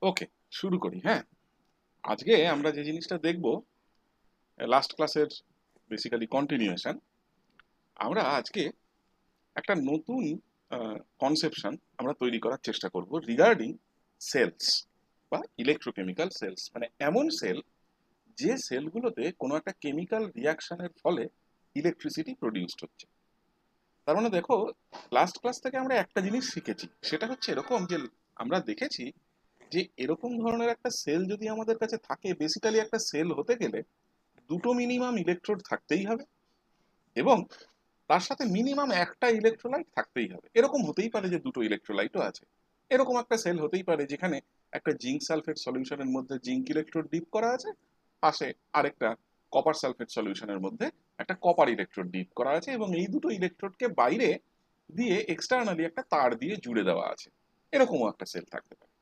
ওকে, শুরু করি। হ্যাঁ, আজকে আমরা যে জিনিসটা দেখব, লাস্ট ক্লাসের বেসিক্যালি কন্টিনিউয়েশন। আমরা আজকে একটা নতুন কনসেপশন আমরা তৈরি করার চেষ্টা করব রিগার্ডিং সেলস বা ইলেকট্রোকেমিক্যাল সেলস, মানে এমন সেল যে সেলগুলোতে কোনো একটা কেমিক্যাল রিয়াকশনের ফলে ইলেকট্রিসিটি প্রডিউসড হচ্ছে। তার মানে দেখো, লাস্ট ক্লাস থেকে আমরা একটা জিনিস শিখেছি, সেটা হচ্ছে এরকম যে আমরা দেখেছি যে এরকম ধরনের একটা সেল যদি আমাদের কাছে থাকে, বেসিক্যালি একটা সেল হতে গেলে দুটো মিনিমাম ইলেকট্রোড থাকতেই হবে এবং তার সাথে মিনিমাম একটা ইলেকট্রোলাইট থাকতেই হবে। এরকম হতেই পারে যে দুটো ইলেকট্রোলাইটও আছে। এরকম একটা সেল হতেই পারে যেখানে একটা জিঙ্ক সালফেট সলিউশনের মধ্যে জিঙ্ক ইলেকট্রোড ডিপ করা আছে, পাশে আরেকটা কপার সালফেট সলিউশনের মধ্যে একটা কপার ইলেকট্রোড ডিপ করা আছে, এবং এই দুটো ইলেকট্রোডকে বাইরে দিয়ে এক্সটার্নালি একটা তার দিয়ে জুড়ে দেওয়া আছে। এরকমও একটা সেল থাকতে পারে।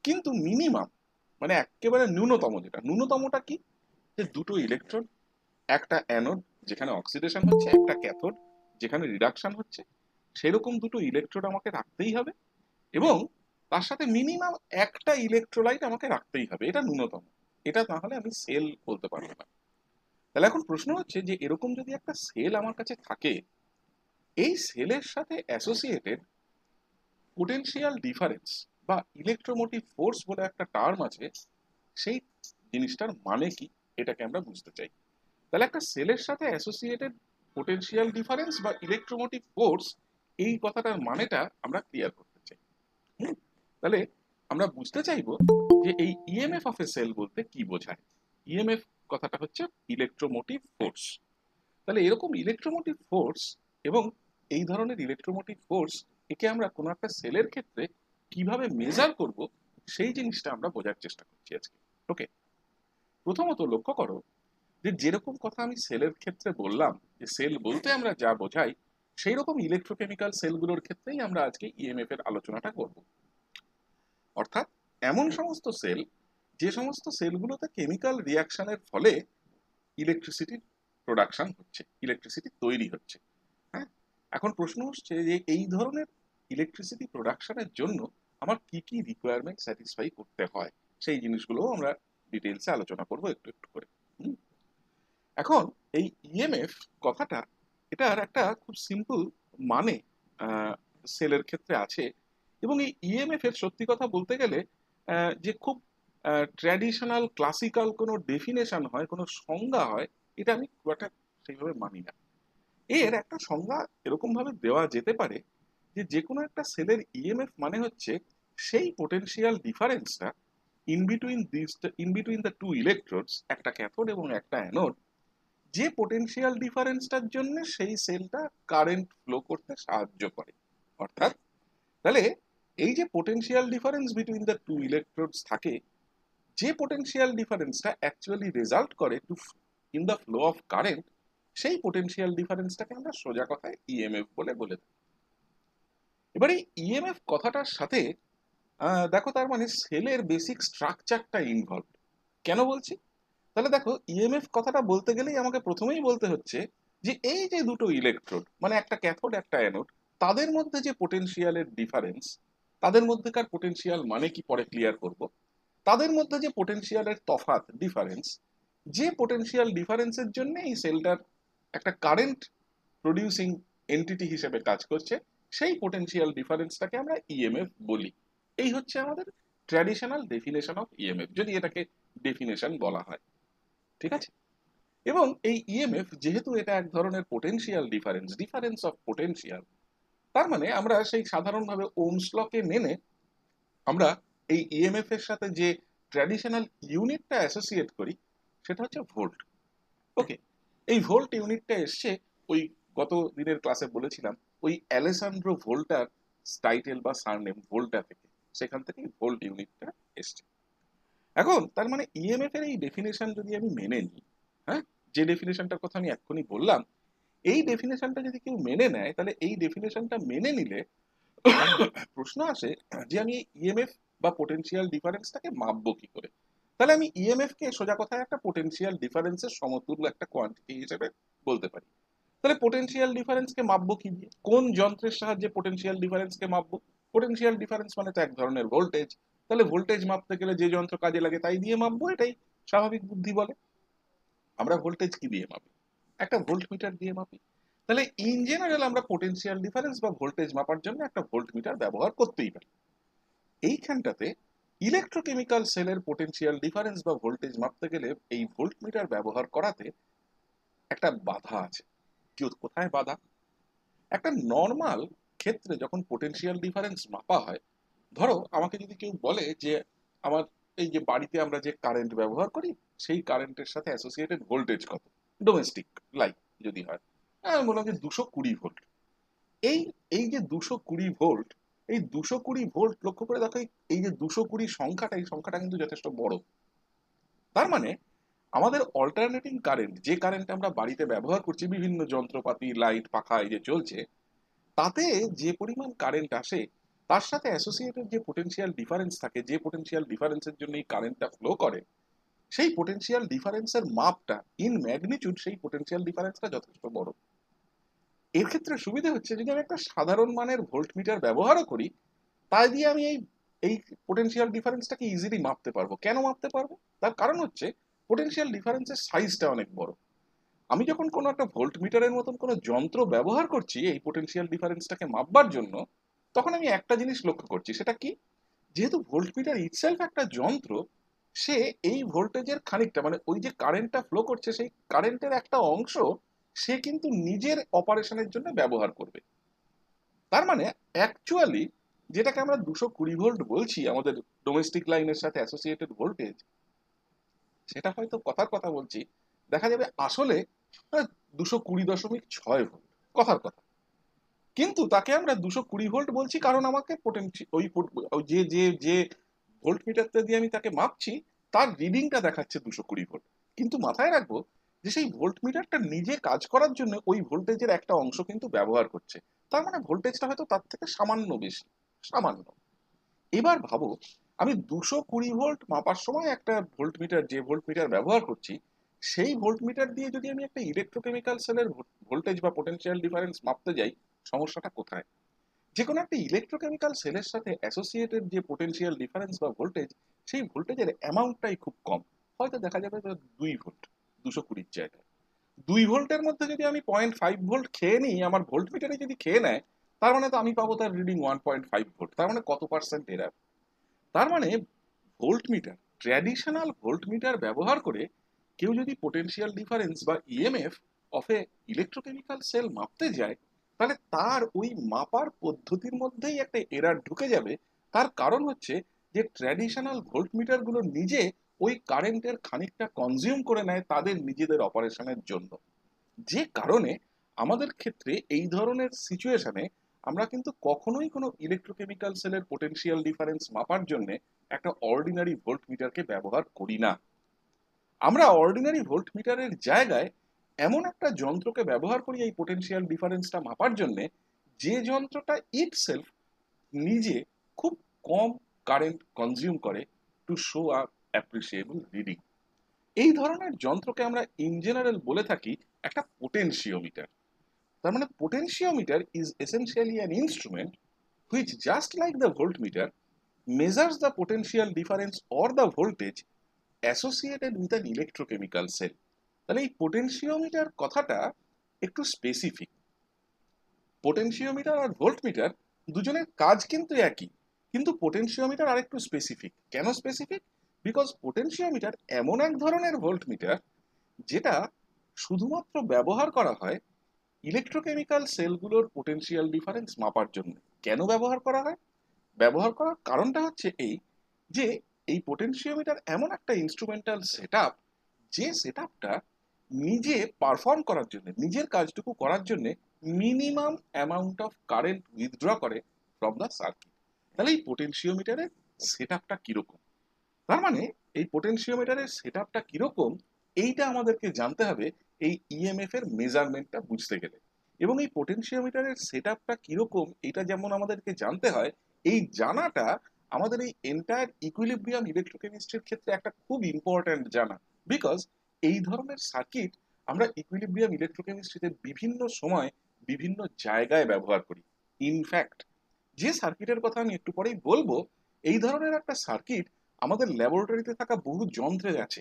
কিন্তু মিনিমাম, মানে একেবারে ন্যূনতম, যেটা ন্যূনতমটা কি, যে দুটো ইলেকট্রন, একটা অ্যানোড যেখানে অক্সিডেশন হচ্ছে, একটা ক্যাথোড যেখানে রিডাকশন হচ্ছে, সেরকম দুটো ইলেকট্রোড আমাকে রাখতেই হবে এবং তার সাথে মিনিমাম একটা ইলেকট্রোলাইট আমাকে রাখতেই হবে। এটা ন্যূনতম। এটা না হলে আমি সেল বলতে পারবো না। তাহলে এখন প্রশ্ন হচ্ছে যে এরকম যদি একটা সেল আমার কাছে থাকে, এই সেলের সাথে অ্যাসোসিয়েটেড পোটেনশিয়াল ডিফারেন্স বা ইলেকট্রোমোটিভ ফোর্স বলে একটা টার্ম আছে, সেই জিনিসটার মানে কি, এটাকে আমরা বুঝতে চাই। তাহলে একটা সেলের সাথে অ্যাসোসিয়েটেড পোটেনশিয়াল ডিফারেন্স বা ইলেকট্রোমোটিভ ফোর্স, এই কথাটার মানেটা আমরা ক্লিয়ার করতে চাই। হুম? তাহলে আমরা বুঝতে চাইবো যে এই ইএমএফ অফ এ সেল বলতে কি বোঝায়। ইএমএফ কথাটা হচ্ছে ইলেকট্রোমোটিভ ফোর্স। তাহলে এরকম ইলেকট্রোমোটিভ ফোর্স এবং এই ধরনের ইলেকট্রোমোটিভ ফোর্স, একে আমরা কোনো একটা সেলের ক্ষেত্রে কিভাবে মেজার করব, সেই জিনিসটা আমরা বোঝার চেষ্টা করছি আজকে। ওকে, প্রথমত লক্ষ্য করো যে যেরকম কথা আমি সেলের ক্ষেত্রে বললাম, যে সেল বলতে আমরা যা বোঝাই, সেই রকম ইলেকট্রোকেমিক্যাল সেলগুলোর ক্ষেত্রেই আমরা আজকে ইএমএফ এর আলোচনাটা করব। অর্থাৎ এমন সমস্ত সেল, যে সমস্ত সেলগুলোতে কেমিক্যাল রিয়াকশনের ফলে ইলেকট্রিসিটি প্রোডাকশন হচ্ছে, ইলেকট্রিসিটি তৈরি হচ্ছে। হ্যাঁ, এখন প্রশ্ন হচ্ছে যে এই ধরনের ইলেকট্রিসিটি প্রোডাকশনের জন্য আমার কি কি রিকোয়ারমেন্ট স্যাটিসফাই করতে হয়, সেই জিনিসগুলো আমরা ডিটেলসে আলোচনা করব একটু একটু করে। হুম? এখন এই ইএমএফ কথাটা, এটার একটা খুব সিম্পল মানে সেলের ক্ষেত্রে আছে। এবং এই ইএমএফ এর সত্যি কথা বলতে গেলে যে খুব ট্র্যাডিশনাল ক্লাসিক্যাল কোনো ডেফিনেশন হয়, কোনো সংজ্ঞা হয়, এটা আমি খুব একটা সেইভাবে মানি না। এর একটা সংজ্ঞা এরকম ভাবে দেওয়া যেতে পারে যে যে কোনো একটা সেলের ইএমএফ মানে হচ্ছে সেই পোটেনশিয়াল ডিফারেন্সটা in between the two electrodes, একটা ক্যাথোড এবং একটা অ্যানোড, যে পোটেনশিয়াল ডিফারেন্সটার জন্য সেই সেলটা কারেন্ট ফ্লো করতে সাহায্য করে। অর্থাৎ তাহলে এই যে potential difference between the two electrodes থাকে, যে পোটেনশিয়াল ডিফারেন্সটা অ্যাকচুয়ালি রেজাল্ট করে to in the flow of current, সেই পোটেনশিয়াল ডিফারেন্সটাকে আমরা সোজা কথায় ইএমএফ বলে বলে থাকি। এবার এই ইএমএফ কথাটার সাথে দেখো, তার মানে সেলের বেসিক স্ট্রাকচারটা ইনভলভ। কেন বলছি? তাহলে দেখো, ইএমএফ কথাটা বলতে গেলেই আমাকে প্রথমেই বলতে হচ্ছে যে এই যে দুটো ইলেকট্রোড, মানে একটা ক্যাথোড একটা অ্যানোড, তাদের মধ্যে যে পোটেনশিয়ালের ডিফারেন্স, তাদের মধ্যেকার পোটেনশিয়াল মানে কি পরে ক্লিয়ার করব। তাদের মধ্যে যে পোটেনশিয়ালের তফাৎ, ডিফারেন্স, যে পোটেনশিয়াল ডিফারেন্সের জন্য এই সেলটার একটা কারেন্ট প্রডিউসিং এন্টিটি হিসেবে কাজ করছে, সেই পোটেনশিয়াল ডিফারেন্সটাকে আমরা ইএমএফ বলি। এই হচ্ছে আমাদের ট্র্যাডিশনাল ডেফিনেশন অফ ইএমএফ, যদি এটাকে ডেফিনেশন বলা হয়। ঠিক আছে? এবং এই ইএমএফ যেহেতু এটা এক ধরনের potential difference, difference of potential, তার মানে আমরা সেই সাধারণভাবে ওমস লকে মেনে আমরা এই ইএমএফ এর সাথে যে ট্র্যাডিশনাল ইউনিটটা অ্যাসোসিয়েট করি, সেটা হচ্ছে ভোল্ট। ওকে, এই ভোল্ট ইউনিটটা এসছে ওই গত দিনের ক্লাসে বলেছিলাম ওই অ্যালেসান্ড্রো ভোল্টার টাইটেল বা সারনেম ভোল্টা থেকে, সেখান থেকে ভোল্ট ইউনিটটা এসছে। এখন তার মানে ইএমএফ এর এই ডেফিনেশন যদি আমি মেনে নিই, হ্যাঁ, যে ডেফিনেশনটার কথা আমি এক্ষুনি বললাম, এই ডেফিনেশনটা যদি কেউ মেনে নেয়, তাহলে এই ডেফিনেশনটা মেনে নিলে প্রশ্ন আসে যে আমি ইএমএফ বা পোটেনশিয়াল ডিফারেন্সটাকে মাপবো কি করে। তাহলে আমি ইএমএফ কে সোজা কথায় একটা পোটেনশিয়াল ডিফারেন্সের সমতুল্য একটা কোয়ান্টিটি হিসেবে বলতে পারি। তাহলে পোটেনশিয়াল ডিফারেন্সকে মাপবো কি দিয়ে, কোন যন্ত্রের সাহায্যে পোটেনশিয়াল ডিফারেন্সকে মাপবো? পোটেনশিয়াল ডিফারেন্স মানে তো এক ধরনের ভোল্টেজ। তাহলে ভোল্টেজ মাপতে গেলে যে যন্ত্র কাজে লাগে তাই দিয়ে মাপবো, এটাই স্বাভাবিক বুদ্ধি বলে। আমরা ভোল্টেজ কি দিয়ে মাপি? একটা ভোল্টমিটার দিয়ে মাপি। তাহলে ইন জেনারেল আমরা পোটেনশিয়াল ডিফারেন্স বা ভোল্টেজ মাপার জন্য একটা ভোল্টমিটার ব্যবহার করতেই পারি। এইখানটাতে ইলেকট্রোকেমিক্যাল সেলের পোটেনশিয়াল ডিফারেন্স বা ভোল্টেজ মাপতে গেলে এই ভোল্টমিটার ব্যবহার করাতে একটা বাধা আছে। কোথায় বাধা? একটা নর্মাল ক্ষেত্রে যখন পোটেনশিয়াল ডিফারেন্স মাপা হয়, ধরো আমাকে যদি কেউ বলে যে আমার এই যে বাড়িতে আমরা যে কারেন্ট ব্যবহার করি সেই কারেন্টের সাথে অ্যাসোসিয়েটেড ভোল্টেজ কত, ডোমেস্টিক লাইট যদি হয়, আমি বললাম যে 220 ভোল্ট। এই এই যে 220 ভোল্ট, এই 220 ভোল্ট লক্ষ্য করে দেখো, এই যে 220 সংখ্যাটা, এই সংখ্যাটা কিন্তু যথেষ্ট বড়। তার মানে আমাদের অল্টারনেটিং কারেন্ট, যে কারেন্ট আমরা বাড়িতে ব্যবহার করছি বিভিন্ন যন্ত্রপাতি, লাইট, পাখা এই যে চলছে, তাতে যে পরিমাণ কারেন্ট আসে তার সাথে অ্যাসোসিয়েটেড যে পোটেনশিয়াল ডিফারেন্স থাকে, যে পোটেনশিয়াল ডিফারেন্সের জন্য এই কারেন্টটা ফ্লো করে, সেই পোটেনশিয়াল ডিফারেন্সের মাপটা ইন ম্যাগনিটিউড, সেই পোটেনশিয়াল ডিফারেন্সটা যথেষ্ট বড়। এর ক্ষেত্রে সুবিধা হচ্ছে যদি আমি একটা সাধারণ মানের ভোল্টমিটার ব্যবহারও করি, তাই দিয়ে আমি এই এই পোটেনশিয়াল ডিফারেন্সটাকে ইজিলি মাপতে পারবো। কেন মাপতে পারবো? তার কারণ হচ্ছে পোটেনশিয়াল ডিফারেন্সের সাইজটা অনেক বড়। আমি যখন কোনো একটা ভোল্টমিটারের মতন কোনো যন্ত্র ব্যবহার করছি এই পোটেনশিয়াল ডিফারেন্সটাকে মাপবার জন্য, তখন আমি একটা জিনিস লক্ষ্য করছি, সেটা কি? যেহেতু ভোল্টমিটার ইটসেলফ একটা যন্ত্র, সে এই ভোল্টেজের খানিকটা, মানে ওই যে কারেন্টটা ফ্লো করছে সেই কারেন্টের একটা অংশ সে কিন্তু নিজের অপারেশনের জন্য ব্যবহার করবে। তার মানে অ্যাকচুয়ালি যেটাকে আমরা 220 ভোল্ট বলছি আমাদের ডোমেস্টিক লাইনের সাথে অ্যাসোসিয়েটেড ভোল্টেজ, সেটা হয়তো কথার কথা বলছি, দেখা যাবে আসলে 220.6 ভোল্ট, কথার কথা। কিন্তু তাকে আমরা 220 ভোল্ট বলছি কারণ আমাকে ওই যে যে যে ভোল্ট মিটারটা দিয়ে আমি তাকে মাপছি তার রিডিংটা দেখাচ্ছে 220 ভোল্ট। কিন্তু মাথায় রাখবো যে সেই ভোল্ট মিটারটা নিজে কাজ করার জন্য ওই ভোল্টেজের একটা অংশ কিন্তু ব্যবহার করছে। তার মানে ভোল্টেজটা হয়তো তার থেকে সামান্য বেশি, সামান্য। এবার ভাবো, আমি 220 ভোল্ট মাপার সময় একটা ভোল্ট মিটার, যে ভোল্ট মিটার ব্যবহার করছি, সেই ভোল্ট মিটার দিয়ে যদি আমি একটা ইলেকট্রোকেমিক্যাল সেলের ভোল্টেজ বা পোটেনশিয়াল ডিফারেন্স মাপতে যাই, সমস্যাটা কোথায়? যে কোনো একটা ইলেকট্রোকেমিক্যাল সেলের সাথে অ্যাসোসিয়েটেড যে পোটেনশিয়াল ডিফারেন্স বা ভোল্টেজ, সেই ভোল্টেজের অ্যামাউন্টটাই খুব কম। হয়তো দেখা যাবে 2 ভোল্ট, 220 জায়গায়। 2 ভোল্টের মধ্যে যদি আমি 0.5 ভোল্ট খেয়ে নিই, আমার ভোল্ট মিটারে যদি খেয়ে নেয়, তার মানে তো আমি পাবো তার রিডিং 1.5 ভোল্ট। তার মানে কত পার্সেন্ট এরার? তার মানে volt meter, traditional volt meter ব্যবহার করে কেউ যদি পোটেনশিয়াল ডিফারেন্স বা EMF of a electrochemical cell মাপতে যায়, তাহলে তার ওই মাপার পদ্ধতির মধ্যেই একটা এরার ঢুকে যাবে। তার কারণ হচ্ছে যে ট্র্যাডিশনাল ভোল্ট মিটার গুলো নিজে ওই কারেন্টের খানিকটা কনজিউম করে নেয় তাদের নিজেদের অপারেশনের জন্য। যে কারণে আমাদের ক্ষেত্রে এই ধরনের সিচুয়েশনে আমরা কিন্তু কখনোই কোনো ইলেকট্রোকেমিক্যাল সেলের পোটেনশিয়াল ডিফারেন্স মাপার জন্য একটা অর্ডিনারি ভোল্ট মিটারকে ব্যবহার করি না। আমরা অর্ডিনারি ভোল্ট মিটারের জায়গায় এমন একটা যন্ত্রকে ব্যবহার করি এই পোটেনশিয়াল ডিফারেন্সটা মাপার জন্য, যে যন্ত্রটা ইটসেলফ নিজে খুব কম কারেন্ট কনজিউম করে to show a appreciable reading. এই ধরনের যন্ত্রকে আমরা ইন জেনারেল বলে থাকি একটা পোটেনশিওমিটার। তার মানে potentiometer is essentially an instrument which, just like the voltmeter, measures the potential difference or the voltage associated with an electrochemical cell. তাহলে এই পোটেনশিওমিটার কথাটা একটু স্পেসিফিক। পোটেনশিওমিটার আর ভোল্টমিটার দুজনের কাজ কিন্তু একই, কিন্তু পোটেনশিওমিটার আরেকটু স্পেসিফিক। কেন স্পেসিফিক? বিকজ পোটেনশিওমিটার এমন এক ধরনের ভোল্টমিটার যেটা শুধুমাত্র ব্যবহার করা হয় ইলেকট্রোকেমিক্যাল সেলগুলোর পোটেনশিয়াল ডিফারেন্স মাপার জন্য। কেন ব্যবহার করা হয়? ব্যবহার করার কারণটা হচ্ছে এই, যে এই পোটেনশিওমিটার এমন একটা ইনস্ট্রুমেন্টাল সেটআপ, যে সেটআপটা নিজে পারফর্ম করার জন্য, নিজের কাজটুকু করার জন্য minimum amount of current withdraw করে ফ্রম দ্য সার্কিট। তাহলে এই পোটেনশিওমিটারের সেটআপটা কিরকম? তার মানে এই পোটেনশিওমিটারের সেটআপটা কিরকম, এইটা আমাদেরকে জানতে হবে এই ইএমএফ এর মেজারমেন্টটা বুঝতে গেলে। এবং এই পোটেনশিওমিটারের সেটআপটা কিরকম এটা যেমন আমাদেরকে জানতে হয়, এই জানাটা আমাদের এই এন্টায়ার ইকুইলিব্রিয়াম ইলেকট্রোকেমিস্ট্রির ক্ষেত্রে একটা খুব ইম্পর্ট্যান্ট জানা। বিকজ এই ধরনের সার্কিট আমরা ইকুইলিব্রিয়াম ইলেকট্রোকেমিস্ট্রিতে বিভিন্ন সময় বিভিন্ন জায়গায় ব্যবহার করি। ইনফ্যাক্ট যে সার্কিটের কথা আমি একটু পরেই বলবো, এই ধরনের একটা সার্কিট আমাদের ল্যাবরেটরিতে থাকা বহু যন্ত্রে আছে।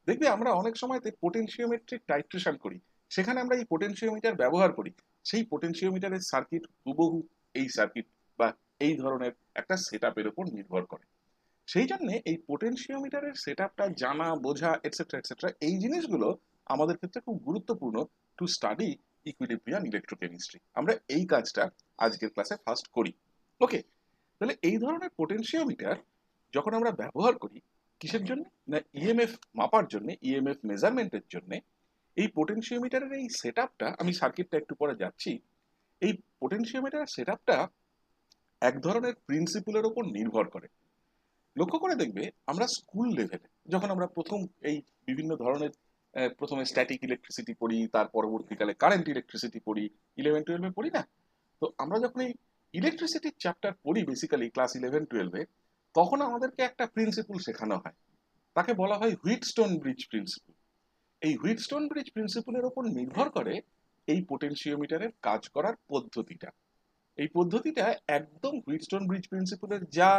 দেখবে আমরা অনেক সময়তে পোটেনশিওমেট্রিক টাইট্রেশন করি, সেখানে আমরা এই পোটেনশিওমিটার ব্যবহার করি। সেই পোটেনশিওমিটারের সার্কিট হুবহু এই সার্কিট বা এই ধরনের একটা সেট আপের উপর নির্ভর করে। সেই জন্য এই পোটেনশিওমিটারের সেট আপটা জানা, বোঝা, এটসেট্রা এটসেট্রা, এই জিনিসগুলো আমাদের ক্ষেত্রে খুব গুরুত্বপূর্ণ টু স্টাডি ইকুইলিব্রিয়াম ইলেকট্রোকেমিস্ট্রি। আমরা এই কাজটা আজকের ক্লাসে ফার্স্ট করি। ওকে, তাহলে এই ধরনের পোটেনশিওমিটার যখন আমরা ব্যবহার করি কিসের জন্য, না ইএমএফ মাপার জন্য, ইএমএফ মেজারমেন্টের জন্য। এই পোটেনশিওমিটারের এই সেট আপটা, আমি সার্কিটটা একটু পরে যাচ্ছি, এই পোটেনশিওমিটারের সেট আপটা এক ধরনের প্রিন্সিপলের ওপর নির্ভর করে। লক্ষ্য করে দেখবে আমরা স্কুল লেভেলে যখন আমরা প্রথম এই বিভিন্ন ধরনের প্রথমে স্ট্যাটিক ইলেকট্রিসিটি পড়ি, তার পরবর্তীকালে কারেন্ট ইলেকট্রিসিটি পড়ি, 11-12 পড়ি না? তো আমরা যখন এই ইলেকট্রিসিটির চ্যাপ্টার পড়ি বেসিক্যালি ক্লাস 11-12-এ, তখন আমাদেরকে একটা প্রিন্সিপল শেখানো হয়, তাকে বলা হয় হুইটস্টোন ব্রিজ প্রিন্সিপল। এই হুইটস্টোন ব্রিজ প্রিন্সিপলের ওপর নির্ভর করে এই পোটেনশিওমিটারের কাজ করার পদ্ধতিটা। এই পদ্ধতিটা একদম হুইটস্টোন ব্রিজ প্রিন্সিপলের যা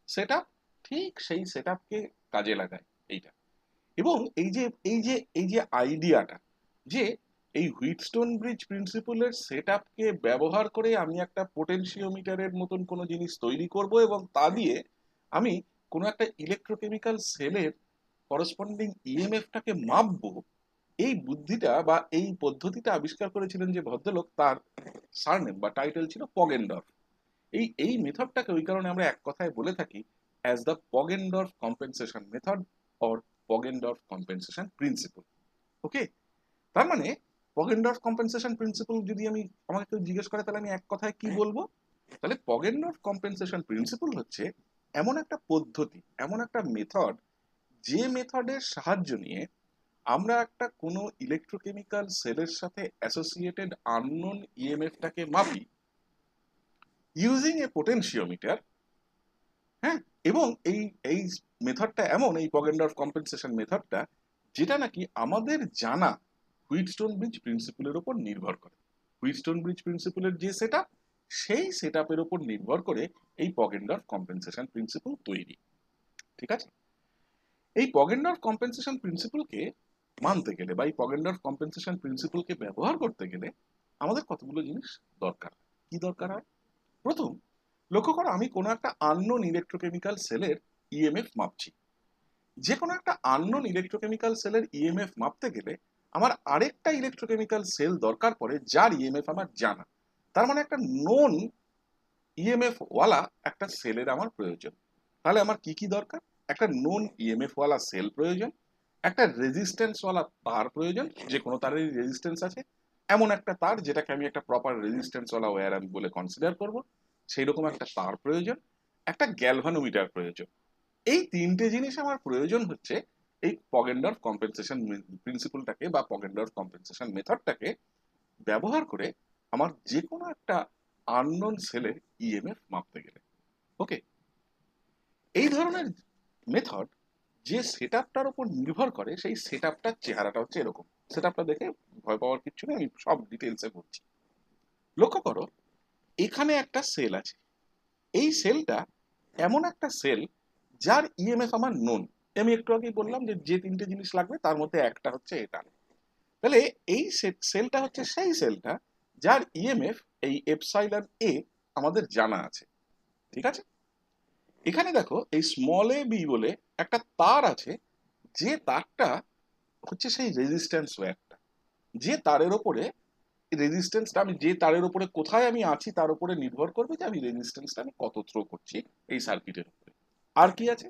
সেট আপ, ঠিক সেই সেট আপকে কাজে লাগায় এইটা। এবং এই যে আইডিয়াটা যে এই হুইটস্টোন ব্রিজ প্রিন্সিপলের সেট আপকে ব্যবহার করে আমি একটা পোটেনশিওমিটারের মতন কোনো জিনিস তৈরি করব এবং তা দিয়ে আমি কোনো একটা ইলেকট্রোকেমিক্যাল সেলের করসপন্ডিং ইএমএফটাকে মাপবো, এই বুদ্ধিটা বা এই পদ্ধতিটা আবিষ্কার করেছিলেন যে ভদ্রলোক, তার সারনেম বা টাইটেল ছিল পগেনডর্ফ। এই মেথডটাকে ওই কারণে আমরা এক কথায় বলে থাকি as the Poggendorff compensation method or Poggendorff compensation principle. Okay, তার মানে পগেনডর্ফ কম্পেনসেশন প্রিন্সিপল যদি আমাকে কেউ জিজ্ঞেস করে তাহলে আমি এক কথায় কি বলবো, তাহলে পগেনডর্ফ কম্পেনসেশন প্রিন্সিপল হচ্ছে এমন একটা পদ্ধতি, এমন একটা মেথড, যে মেথডের সাহায্য নিয়ে আমরা একটা কোনো ইলেকট্রোকেমিক্যাল সেলের সাথে অ্যাসোসিয়েটেড আননোন ইএমএফটাকে মাপি ইউজিং এ পোটেনশিওমিটার। হ্যাঁ, এবং এই এই মেথডটা এমন, এই পগেনডর্ফ কম্পেনসেশন মেথডটা, যেটা নাকি আমাদের জানা হুইটস্টোন ব্রিজ প্রিন্সিপলের উপর নির্ভর করে। হুইটস্টোন ব্রিজ প্রিন্সিপলের যে সেট আপ, সেই সেট আপের উপর নির্ভর করে এই পগেনডর্ফ কম্পেনসেশন প্রিন্সিপল তৈরি। ঠিক আছে, এই পগেনডর্ফ কম্পেনসেশন প্রিন্সিপলকে মানতে গেলে বা এই পগেনডর্ফ কম্পেনসেশন প্রিন্সিপলকে ব্যবহার করতে গেলে আমাদের কতগুলো জিনিস দরকার। কি দরকার হয়? প্রথম, লক্ষ্য করো আমি কোনো একটা আননোন ইলেকট্রোকেমিক্যাল সেলের ইএমএফ মাপছি। যে কোনো একটা আননোন ইলেকট্রোকেমিক্যাল সেলের ইএমএফ মাপতে গেলে আমার আরেকটা ইলেকট্রোকেমিক্যাল সেল দরকার পড়ে যার ইএমএফ আমার জানা। তার মানে একটা নোন ইএমএফ ওয়ালা একটা সেলের আমার প্রয়োজন। তাহলে আমার কি কি দরকার? একটা নোন ইএমএফ ওয়ালা সেল প্রয়োজন, একটা রেজিস্ট্যান্স ওয়ালা তার প্রয়োজন, যে কোনো তারেরই রেজিস্ট্যান্স আছে এমন একটা তার যেটাকে আমি একটা প্রপার রেজিস্ট্যান্স ওয়ালা ওয়্যার আমি বলে কনসিডার করব, সেই রকম একটা তার প্রয়োজন, একটা গ্যালভানোমিটার প্রয়োজন। এই তিনটে জিনিস আমার প্রয়োজন হচ্ছে এই পগেনডর্ফ কম্পেনসেশন প্রিন্সিপলটাকে বা পগেনডর্ফ কম্পেনসেশন মেথডটাকে ব্যবহার করে আমার যে কোনো একটা আননোন সেলের ইএমএফ মাপতে গেলে। ওকে, এই ধরনের মেথড যে সেট আপটার উপর নির্ভর করে, সেই সেট আপটার চেহারাটা হচ্ছে এরকম। সেট আপটা দেখে ভয় পাওয়ার কিছু নেই, আমি সব ডিটেলসে বলছি। লক্ষ্য করো, এখানে একটা সেল আছে। এই সেলটা এমন একটা সেল যার ইএমএফ আমার নোন। আমি একটু আগেই বললাম যে যে তিনটে জিনিস লাগবে তার মধ্যে একটা হচ্ছে এটা। তাহলে এই সেলটা হচ্ছে সেই সেলটা যার ইএমএফ এই এপসাইলন এ আমাদের জানা আছে। ঠিক আছে, এখানে দেখো এই স্মল এ বি বলে একটা তার আছে, যে তারটা হচ্ছে সেই রেজিস্ট্যান্স ওয়্যারটা, যে তারের ওপরে রেজিস্ট্যান্সটা, আমি যে তারের উপরে কোথায় আমি আছি তার উপরে নির্ভর করবে যে আমি রেজিস্ট্যান্সটা আমি কত থ্রো করছি এই সার্কিটের উপরে। আর কি আছে?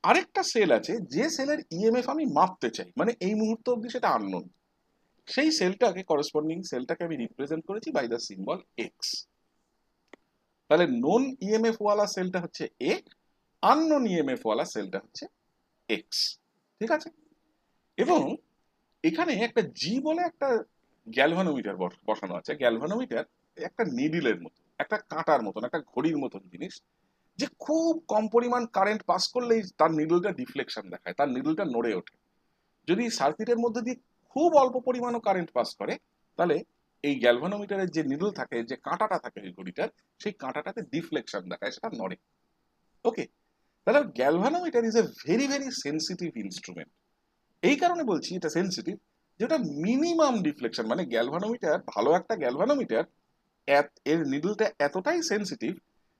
আরেকটা সেল আছে, যে সেলের ইএমএফ আমি মাপতে চাই, মানে এই মুহূর্ত অবধি সেটা আননোন। সেই সেলটাকে, করসপন্ডিং সেলটাকে আমি রিপ্রেজেন্ট করেছি বাই দ্য সিম্বল এক্স। তাহলে নোন ইএমএফ ওয়ালা সেলটা হচ্ছে এ, আননোন ইএমএফ ওয়ালা সেলটা হচ্ছে এক্স। ঠিক আছে, এবং এখানে একটা জি বলে একটা গ্যালভানোমিটার বসানো আছে। গ্যালভানোমিটার একটা নিডিলের মতো, একটা কাঁটার মতন, একটা ঘড়ির মতন জিনিস, যে খুব কম পরিমাণ কারেন্ট পাস করলেই তার নিডলটা ডিফ্লেকশন দেখায়, তার নিডলটা নড়ে ওঠে। যদি সার্কিটের মধ্যে দিয়ে খুব অল্প পরিমাণও কারেন্ট পাস করে, তাহলে এই গ্যালভানোমিটারের যে নিডল থাকে, যে কাঁটাটা থাকে ওই ঘড়িটার, সেই কাঁটাটাতে ডিফ্লেকশন দেখায়, সেটা নড়ে। ওকে, তাহলে galvanometer is a very very sensitive instrument. এই কারণে বলছি এটা সেন্সিটিভ, যেটা মিনিমাম ডিফ্লেকশন, মানে গ্যালভানোমিটার, ভালো একটা গ্যালভানোমিটার এর নিডলটা এতটাই সেন্সিটিভ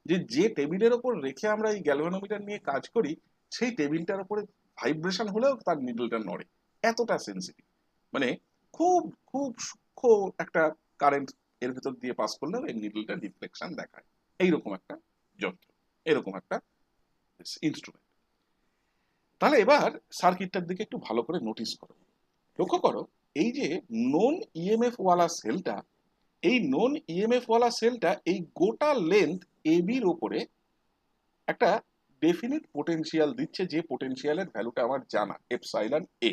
যে যে টেবিলের ওপর রেখে আমরা এই গ্যালভানোমিটার নিয়ে কাজ করি সেই টেবিলটার ওপরে ভাইব্রেশন হলেও তার নিডলটা নড়ে, এতটা সেন্সিটিভ। মানে খুব খুব সূক্ষ্ম একটা কারেন্ট এর ভেতর দিয়ে পাস করলেও এই নিডলটা ডিফ্লেকশন দেখায়। এইরকম একটা যন্ত্র, এরকম একটা ইনস্ট্রুমেন্ট। তাহলে এবার সার্কিটটার দিকে একটু ভালো করে নোটিস করো, লক্ষ্য করো, এই যে নন ইএমএফ ওয়ালা সেলটা, এই নন ইএমএফ ওয়ালা সেলটা এই গোটা লেন্থ এবির ওপরে একটা ডেফিনিট পোটেনশিয়াল দিচ্ছে, যে পোটেনশিয়ালের ভ্যালুটা আমার জানা, এপসাইলন এ।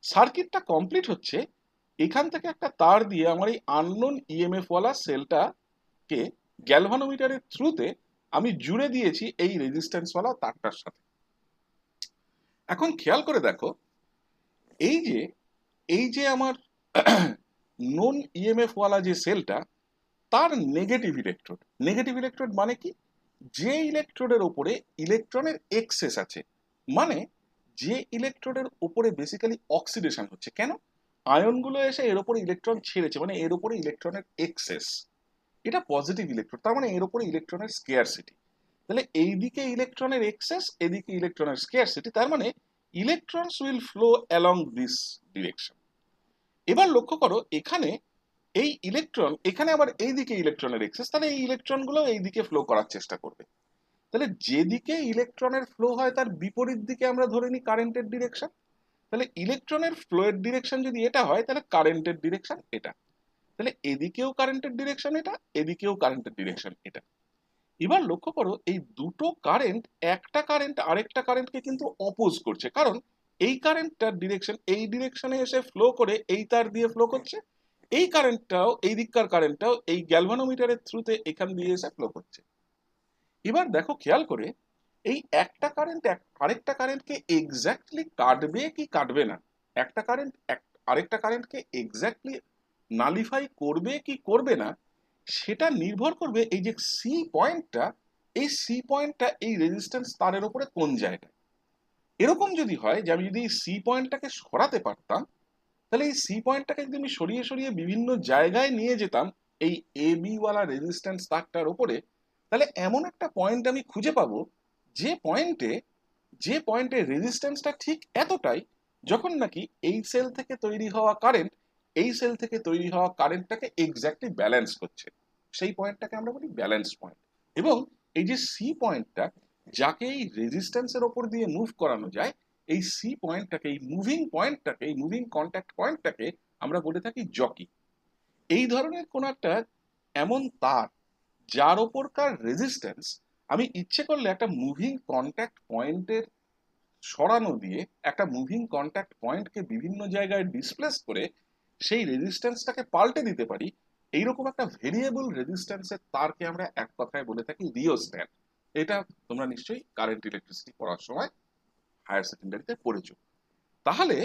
সার্কিটটা কমপ্লিট হচ্ছে, এখান থেকে একটা তার দিয়ে আমার এই আননোন ইএমএফ ওয়ালা সেলটাকে গ্যালভানোমিটারের থ্রুতে আমি জুড়ে দিয়েছি এই রেজিস্ট্যান্স ওয়ালা তারটার সাথে। এখন খেয়াল করে দেখো, এই যে আমার নন ইএমএফ ওয়ালা যে সেলটা, তার নেগেটিভ ইলেকট্রোড মানে কি, যে ইলেকট্রোডের উপরে ইলেকট্রনের এক্সেস আছে, মানে যে ইলেকট্রোডের উপরে বেসিক্যালি অক্সিডেশন হচ্ছে। কেন? আয়নগুলো এসে এর উপরে ইলেকট্রন ছেড়েছে, মানে এর উপরে ইলেকট্রনের এক্সেস, এটা পজিটিভ ইলেকট্রন, তার মানে এর উপরে ইলেকট্রনের স্কেয়ারসিটি। তাহলে এইদিকে ইলেকট্রনের এক্সেস, এদিকে ইলেকট্রনের স্কেয়ারসিটি, তার মানে electrons will flow along this direction. এবার লক্ষ্য করো, এখানে এই ইলেকট্রন, এখানে আবার এইদিকে ইলেকট্রনের এক্সেস, তাহলে এই ইলেকট্রনগুলো এইদিকে ফ্লো করার চেষ্টা করবে। তাহলে যেদিকে ইলেকট্রনের ফ্লো হয় তার বিপরীত দিকে আমরা ধরে নিই কারেন্টের ডিরেকশন। তাহলে ইলেকট্রনের ফ্লোয়ের ডিরেকশন যদি এটা হয়, তাহলে কারেন্টের ডিরেকশন এটা। তাহলে এদিকেও কারেন্টের ডিরেকশন এটা, এদিকেও কারেন্টের ডিরেকশন এটা। এবার লক্ষ্য করো, এই দুটো কারেন্ট, একটা কারেন্ট আরেকটা কারেন্টকে কিন্তু অপোজ করছে, কারণ এই কারেন্টটার ডিরেকশন এই ডিরেকশনে এসে ফ্লো করে এই তার দিয়ে ফ্লো করছে, এই কারেন্টটাও, এই দিককার কারেন্টটাও এই গ্যালভানোমিটারের থ্রুতে এখান দিয়ে এসে ফ্লো করছে। এবার দেখো খেয়াল করে, এই একটা কারেন্ট আরেকটা কারেন্টকে এক্স্যাক্টলি কাটবে কি কাটবে না, একটা কারেন্ট আরেকটা কারেন্টকে এক্স্যাক্টলি নালিফাই করবে কি করবে না, সেটা নির্ভর করবে এই যে সি পয়েন্টটা, এই সি পয়েন্টটা এই রেজিস্ট্যান্স তারের উপরে কোন জায়গায়। এরকম যদি হয় যে আমি যদি এই সি পয়েন্টটাকে সরাতে পারতাম, তাহলে এই সি পয়েন্টটাকে যদি আমি সরিয়ে সরিয়ে বিভিন্ন জায়গায় নিয়ে যেতাম এই এ বি ওয়ালা রেজিস্ট্যান্স তারটার উপরে, তাহলে এমন একটা পয়েন্ট আমি খুঁজে পাবো যে পয়েন্টে রেজিস্ট্যান্সটা ঠিক এতটাই, যখন নাকি এই সেল থেকে তৈরি হওয়া কারেন্ট এই সেল থেকে তৈরি হওয়া কারেন্টটাকে এক্স্যাক্টলি ব্যালেন্স করছে। সেই পয়েন্টটাকে আমরা বলি ব্যালেন্স পয়েন্ট। এবং এই যে সি পয়েন্টটা, যাকে এই রেজিস্ট্যান্সের ওপর দিয়ে মুভ করানো যায়, এই সি পয়েন্টটাকে, এই মুভিং পয়েন্টটাকে, এই মুভিং কন্ট্যাক্ট পয়েন্টটাকে আমরা বলে থাকি জকি। এই ধরনের কোন একটা এমন তার যার ওপরকার রেজিস্ট্যান্স আমি ইচ্ছে করলে একটা মুভিং কন্ট্যাক্ট পয়েন্টের সরানো দিয়ে, একটা মুভিং কন্ট্যাক্ট পয়েন্টকে বিভিন্ন জায়গায় ডিসপ্লেস করে সেই রেজিস্ট্যান্সটাকে পাল্টে দিতে পারি। এইরকম একটা ভেরিয়েবল রেজিস্ট্যান্সের তারকে আমরা এক কথায় বলে থাকি রিওস্ট্যাট। এটা তোমরা নিশ্চয়ই কারেন্ট ইলেকট্রিসিটি পড়ার সময় হায়ার সেকেন্ডারিতে পড়েছো। তাহলে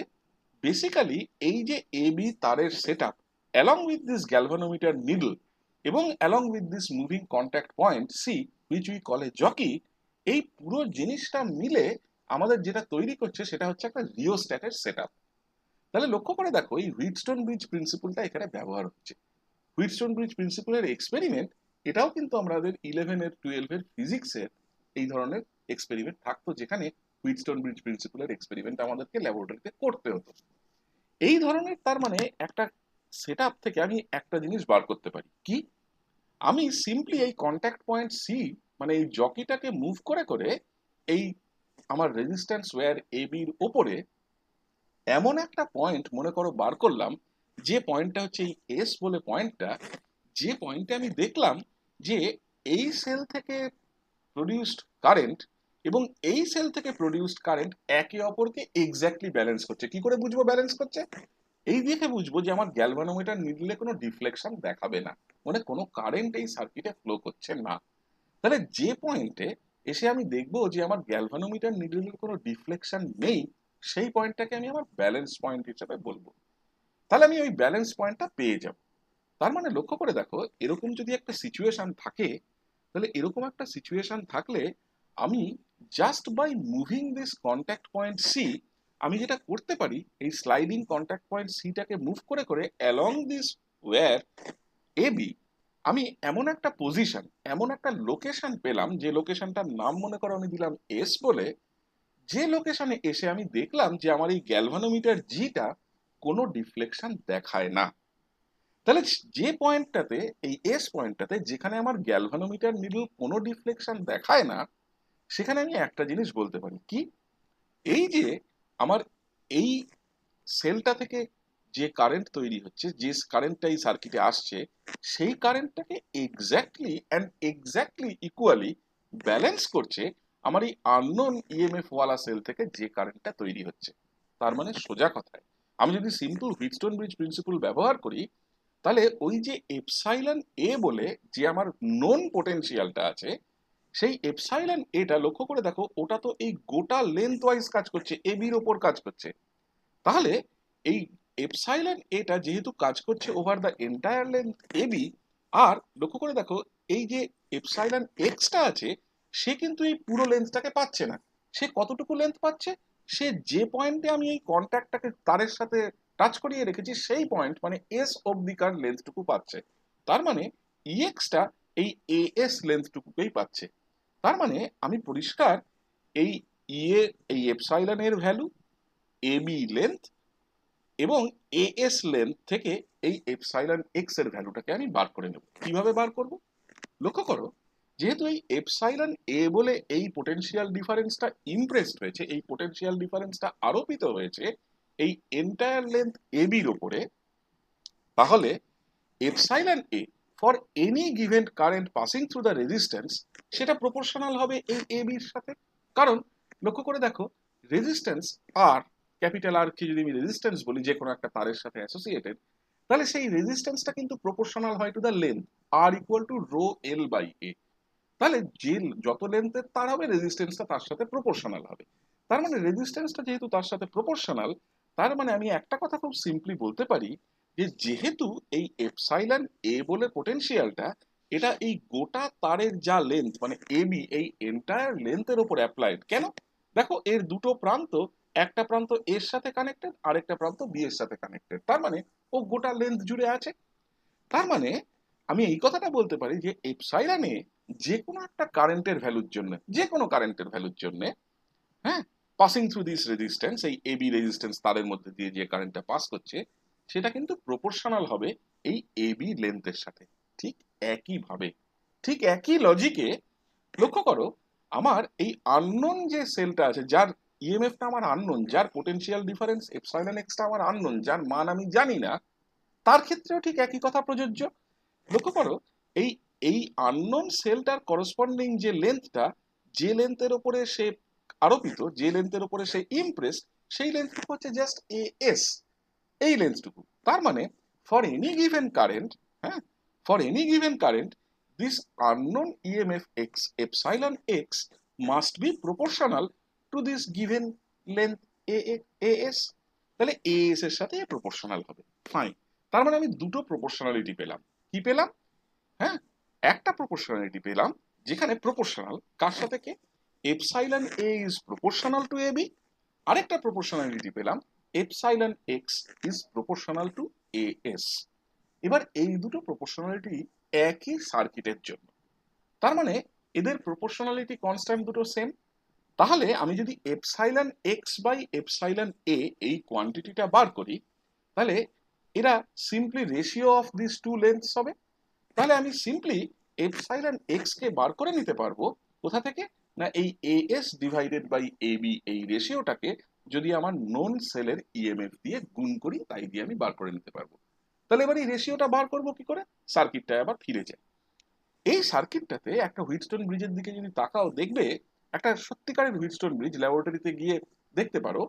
বেসিক্যালি এই যে এ বি তারের setup along with this galvanometer needle এবং along with this moving contact point C which we call a jockey, এই পুরো জিনিসটা মিলে আমাদের যেটা তৈরি করছে সেটা হচ্ছে একটা রিওস্ট্যাটের সেটআপ। তাহলে লক্ষ্য করে দেখো, এই হুইটস্টোন ব্রিজ প্রিন্সিপলটা এখানে ব্যবহার হচ্ছে। হুইটস্টোন ব্রিজ প্রিন্সিপলের এক্সপেরিমেন্ট, এটাও কিন্তু আমাদের 11-এর 12-এর ফিজিক্সের এই ধরনের এক্সপেরিমেন্ট থাকতো, যেখানে হুইটস্টোন ব্রিজ প্রিন্সিপলের এক্সপেরিমেন্ট আমাদেরকে ল্যাবরেটরিতে করতে হতো। এই ধরনের, তার মানে একটা সেটআপ থেকে আমি একটা জিনিস বার করতে পারি কি, আমি সিম্পলি এই কন্ট্যাক্ট পয়েন্ট সি, মানে এই জকিটাকে মুভ করে করে এই আমার রেজিস্ট্যান্স ওয়্যার এ বির ওপরে এমন একটা পয়েন্ট মনে করো বার করলাম, যে পয়েন্টটা হচ্ছে এই এস বলে পয়েন্টটা, যে পয়েন্টে আমি দেখলাম যে এই সেল থেকে প্রডিউসড কারেন্ট এবং এই সেল থেকে প্রডিউসড কারেন্ট একে অপরকে এক্স্যাক্টলি ব্যালেন্স করছে। কি করে বুঝবো ব্যালেন্স করছে? এই দেখে বুঝবো যে আমার গ্যালভানোমিটার নিডলে কোনো ডিফ্লেকশন দেখাবে না, মানে কোনো কারেন্ট এই সার্কিটে ফ্লো করছে না। তাহলে যে পয়েন্টে এসে আমি দেখবো যে আমার গ্যালভানোমিটার নিডলের কোনো ডিফ্লেকশন নেই, সেই পয়েন্টটাকে আমি আমার ব্যালেন্স পয়েন্ট হিসেবে বলবো। তাহলে আমি ওই ব্যালেন্স পয়েন্টটা পেয়ে যাব। তার মানে লক্ষ্য করে দেখো, এরকম যদি একটা সিচুয়েশন থাকে, তাহলে এরকম একটা সিচুয়েশন থাকলে আমি just by moving this contact point C, আমি যেটা করতে পারি এই স্লাইডিং কন্ট্যাক্ট পয়েন্ট সিটাকে মুভ করে করে along this wire A B, আমি এমন একটা পজিশন, এমন একটা লোকেশন পেলাম, যে লোকেশনটার নাম মনে করো আমি দিলাম এস বলে। যে লোকেশনে এসে আমি দেখলাম যে আমার এই গ্যালভানোমিটার জিটা কোনো ডিফ্লেকশন দেখায় না। তাহলে যে পয়েন্টটাতে, এই এস পয়েন্টটাতে যেখানে আমার গ্যালভানোমিটার নিডল কোনো ডিফ্লেকশন দেখায় না, সেখানে আমি একটা জিনিস বলতে পারি কি, এই যে আমার এই সেলটা থেকে যে কারেন্ট তৈরি হচ্ছে, যে কারেন্টটা এই সার্কিটে আসছে, সেই কারেন্টটাকে এক্স্যাক্টলি ইকুয়ালি ব্যালেন্স করছে আমার এই আননোন ইএমএফ ওয়ালা সেল থেকে যে কারেন্টটা তৈরি হচ্ছে। তার মানে সোজা কথায় আমি যদি সিম্পল হুইটস্টোন ব্রিজ প্রিন্সিপল ব্যবহার করি, তাহলে ওই যে এপসাইলন এ বলে যে আমার নোন পোটেনশিয়ালটা আছে, সেই এপসাইলন এটা লক্ষ্য করে দেখো, ওটা তো এই গোটা লেন্থ ওয়াইজ কাজ করছে, এ বির ওপর কাজ করছে। তাহলে এই এপসাইলন এটা যেহেতু কাজ করছে over the entire length A B, আর লক্ষ্য করে দেখো এই যে এপসাইলন এক্সটা আছে, সে কিন্তু এই পুরো লেন্থটাকে পাচ্ছে না। সে কতটুকু লেন্থ পাচ্ছে, সে যে পয়েন্টে আমি এই কন্ট্যাক্টটাকে তারের সাথে টাচ করিয়ে রেখেছি সেই পয়েন্ট মানে এস অবধিকার লেন্থটুকু পাচ্ছে। তার মানে ইএক্সটা এই এএস লেন্থটুকুকেই পাচ্ছে। তার মানে আমি পরিষ্কার এই ইএ, এই এপসাইলন এর ভ্যালু, এ বি লেন্থ এবং এএস লেন্থ থেকে এই এপসাইলন এক্স এর ভ্যালুটাকে আমি বার করে নেব। কিভাবে বার করব? লক্ষ্য করো, যেহেতু এই এপসাইলন এ বলে এই পোটেনশিয়াল ডিফারেন্সটা ইমপ্রেসড হয়েছে, এই পোটেনশিয়াল ডিফারেন্সটা আরোপিত হয়েছে এই এন্টায়ার লেন্থ এ বির ওপরে, তাহলে epsilon A for any given current passing through the resistance, সেটা প্রপোর্শনাল হবে এই এ বির সাথে। কারণ লক্ষ্য করে দেখো, রেজিস্ট্যান্স আর, ক্যাপিটাল আর কে যদি আমি রেজিস্ট্যান্স বলি যে কোনো একটা তারের সাথে অ্যাসোসিয়েটেড, তাহলে সেই রেজিস্ট্যান্সটা কিন্তু প্রপোর্শনাল হয় to the length, R equal to rho L by A. তাহলে যে যত লেন্থের তার হবে, রেজিস্ট্যান্সটা তার সাথে প্রপোর্শনাল হবে। তার মানে রেজিস্ট্যান্সটা যেহেতু তার সাথে প্রপোর্শনাল, তার মানে আমি একটা কথা খুব সিম্পলি বলতে পারি যে যেহেতু এই এপসাইলন এ বলে পোটেনশিয়ালটা, এটা এই গোটা তারের যা লেন্থ মানে এ বি, এই এন্টায়ার লেন্থের উপর অ্যাপ্লাইড। কেন? দেখো এর দুটো প্রান্ত, একটা প্রান্ত এর সাথে কানেক্টেড, আরেকটা প্রান্ত বি এর সাথে কানেক্টেড, তার মানে ও গোটা লেন্থ জুড়ে আছে। তার মানে আমি এই কথাটা বলতে পারি যে এপসাইলনে যে কোনো একটা কারেন্টের ভ্যালুর জন্য, যে কোনো কারেন্টের ভ্যালুর জন্য, হ্যাঁ, পাসিং থ্রু দিস রেজিস্ট্যান্স, এই এবি রেজিস্ট্যান্স তারের মধ্যে দিয়ে যে কারেন্টটা পাস করছে, সেটা কিন্তু প্রপোর্শনাল হবে এই এবি লেন্থের সাথে। ঠিক একই ভাবে, ঠিক একই লজিকে লক্ষ্য করো, আমার এই আননোন যে সেলটা আছে, যার ইএমএফটা আমার আননোন, যার পোটেনশিয়াল ডিফারেন্স এপসাইলন এক্সটা আমার আননোন, যার মান আমি জানি না, তার ক্ষেত্রেও ঠিক একই কথা প্রযোজ্য। লক্ষ্য করো, এই এই আননোন সেলটার করসপন্ডিং যে লেন্থটা, যে লেন্থের উপরে সে আরোপিত, যে লেন্থের উপরে সে ইমপ্রেস, সেই লেন্থটুকু হচ্ছে জাস্ট এ এস, এই লেন্থটুকু। তার মানে ফর এনি গিভেন কারেন্ট, হ্যাঁ, for any given current this unknown EMF x epsilon x must be proportional to this given length A S. তাহলে এ এস এর সাথে প্রপোর্শনাল হবে। ফাইন। তার মানে আমি দুটো প্রপোর্শনালিটি পেলাম। কি পেলাম? হ্যাঁ, একটা প্রপোর্শনালিটি পেলাম যেখানে প্রপোর্শনাল কার সাথে, কে, epsilon A is proportional to A B. আরেকটা প্রপোর্শনালিটি পেলাম, epsilon X is proportional to A S. এবার এই দুটো প্রপোর্শনালিটি একই সার্কিটের জন্য, তার মানে এদের প্রপোর্শনালিটি কনস্ট্যান্ট দুটো সেম। তাহলে আমি যদি epsilon X by epsilon A এই কোয়ান্টিটিটা বার করি, তাহলে এরা simply ratio of this two lengths হবে। তাহলে আমি সিম্পলি এপসাইলন এক্স কে বার করে নিতে পারবো কোথা থেকে, না এই A S divided by A B, এই রেশিওটাকে যদি আমার নোন সেলের ইএমএফ দিয়ে গুণ করি, তাই দিয়ে আমি বার করে নিতে পারবো। তাহলে এবার এই রেশিওটা বার করবো কি করে? সার্কিটটা আবার ফিরে যায়। এই সার্কিটটাতে একটা হুইটস্টোন ব্রিজের দিকে যদি তাকাও, দেখবে একটা সত্যিকারের হুইটস্টোন ব্রিজ ল্যাবরেটরিতে গিয়ে দেখতে পারো,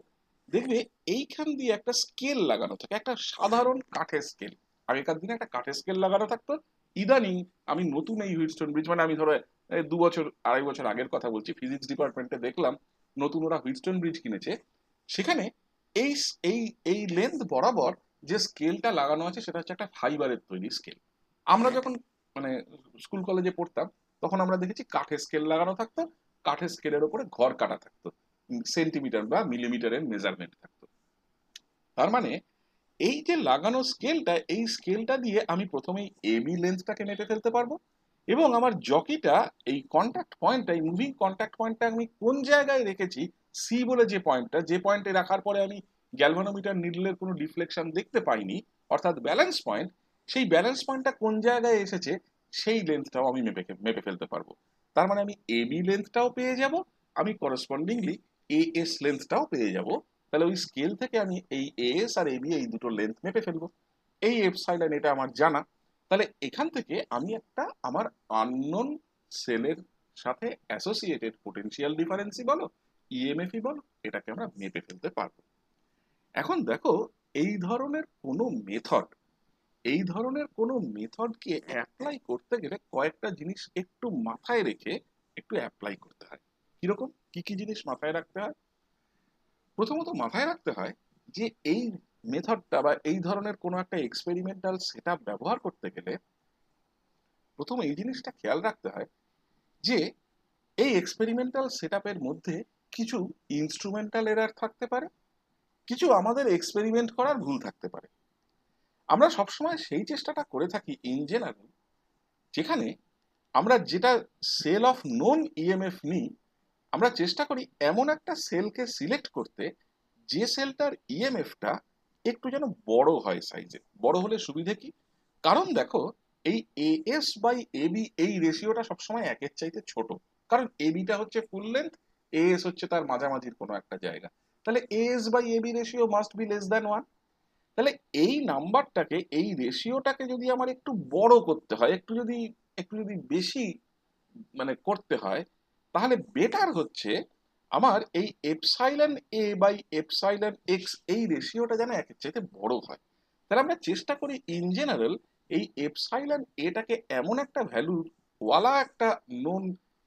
দেখবে এইখান দিয়ে একটা স্কেল লাগানো থাকে, একটা সাধারণ কাঠের স্কেল। আগেকার দিনে একটা কাঠের স্কেল লাগানো থাকতো। ইদানিং আমি নতুন এই হুইটস্টোন ব্রিজ, মানে আমি ধরো 2 বছর 2.5 বছর আগের কথা বলছি, ফিজিক্স ডিপার্টমেন্টে দেখলাম নতুন ওরা হুইটস্টোন ব্রিজ কিনেছে। সেখানে এই এই এই লেন্থ বরাবর যে স্কেলটা লাগানো আছে, সেটা হচ্ছে একটা ফাইবারের তৈরি স্কেল। আমরা যখন মানে স্কুল কলেজে পড়তাম, তখন আমরা দেখেছি কাঠের স্কেল লাগানো থাকতো, কাঠের স্কেলের ওপরে ঘর কাটা থাকতো, সেন্টিমিটার বা মিলিমিটারের মেজারমেন্ট থাকতো। তার মানে এই যে লাগানো স্কেলটা, এই স্কেলটা দিয়ে আমি প্রথমেই এবি লেন্থটাকে মেপে ফেলতে পারবো, এবং আমার জকিটা এই কন্ট্যাক্ট পয়েন্টটা, এই মুভিং কন্ট্যাক্ট পয়েন্টটা আমি কোন জায়গায় রেখেছি, সি বলে যে পয়েন্টটা, যে পয়েন্টে রাখার পরে আমি গ্যালভানোমিটার নিডলের কোনো ডিফ্লেকশন দেখতে পাইনি, অর্থাৎ ব্যালেন্স পয়েন্ট, সেই ব্যালেন্স পয়েন্টটা কোন জায়গায় এসেছে সেই লেন্থটাও আমি মেপে ফেলতে পারবো। তার মানে আমি এবি লেন্থটাও পেয়ে যাব, আমি করসপন্ডিংলি এএস লেন্থটাও পেয়ে যাব। তাহলে ওই স্কেল থেকে আমি এই এএস আর এবি এই দুটো লেন্থ মেপে ফেলবো। এই এপসাইলন এটা আমার জানা। তাহলে এখান থেকে আমি একটা আমার আননোন সেলের সাথে অ্যাসোসিয়েটেড পোটেনশিয়াল ডিফারেন্সই বলো, ইএমএফই বলো, এটাকে আমরা মেপে ফেলতে পারবো। এখন দেখো, এই ধরনের কোনো মেথড, এই ধরনের কোনো মেথডকে অ্যাপ্লাই করতে গেলে কয়েকটা জিনিস একটু মাথায় রেখে একটু অ্যাপ্লাই করতে হয়। কিরকম, কি কি জিনিস মাথায় রাখতে হয়? প্রথমত মাথায় রাখতে হয় যে এই মেথডটা বা এই ধরনের কোনো একটা এক্সপেরিমেন্টাল সেটআপ ব্যবহার করতে গেলে প্রথম এই জিনিসটা খেয়াল রাখতে হয় যে এই এক্সপেরিমেন্টাল সেটআপের মধ্যে কিছু ইনস্ট্রুমেন্টাল এরার থাকতে পারে, কিছু আমাদের এক্সপেরিমেন্ট করার ভুল থাকতে পারে। আমরা সবসময় সেই চেষ্টাটা করে থাকি ইন জেনারেল, যেখানে আমরা যেটা সেল অফ নোন ইএমএফ নিই, আমরা চেষ্টা করি এমন একটা সেলকে সিলেক্ট করতে যে সেলটার ইএমএফটা একটু যেন বড় হয় সাইজে। বড় হলে সুবিধে কি? কারণ দেখো, এই এএস বাই এবি এই রেশিওটা সবসময় একের চাইতে ছোট, কারণ এবিটা হচ্ছে ফুল লেন্থ, এএস হচ্ছে তার মাঝামাঝির কোনো একটা জায়গা। তাহলে AS by AB ratio must be less than 1। তাহলে এই নাম্বারটাকে, এই রেশিওটাকে যদি আমার একটু বড় করতে হয়, একটু যদি বেশি মানে করতে হয়, তাহলে বেটার হচ্ছে আমার এই epsilon A by epsilon X এই রেশিওটা যেন একের চাইতে বড় হয়। তাহলে আমরা চেষ্টা করি ইন জেনারেল এই এপসাইলন এটাকে এমন একটা ভ্যালু ওয়ালা একটা নোন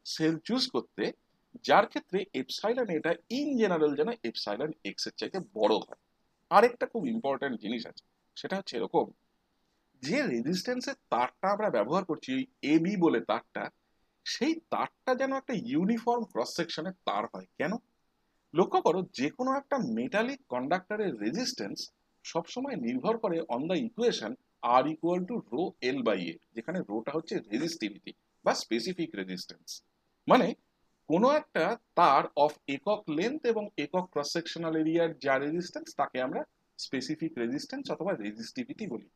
সেল চুজ করতে, যার ক্ষেত্রে এপসাইলন এটা ইন জেনারেল যেন এপসাইলন এক্স এর চাইতে বড় হয়। আরেকটা খুব ইম্পর্টেন্ট জিনিস আছে, সেটা হচ্ছে এরকম, যে রেজিস্ট্যান্সের তারটা আমরা ব্যবহার করছি, ওই এবি বলে তারটা, সেই তারটা যেন একটা ইউনিফর্ম ক্রস সেকশনের তার হয়। কেন? লক্ষ্য করো, যে কোনো একটা মেটালিক কন্ডাক্টরের রেজিস্ট্যান্স সবসময় নির্ভর করে on the equation R equal to rho L by A, যেখানে রোটা হচ্ছে রেজিস্টিভিটি বা স্পেসিফিক রেজিস্ট্যান্স। মানে কোনো একটা তার অফ একক লেন্থ এবং একক ক্রস সেকশনাল এরিয়ার যা রেজিস্ট্যান্স, তাকে আমরা স্পেসিফিক রেজিস্ট্যান্স অথবা রেজিস্টিভিটি বলি।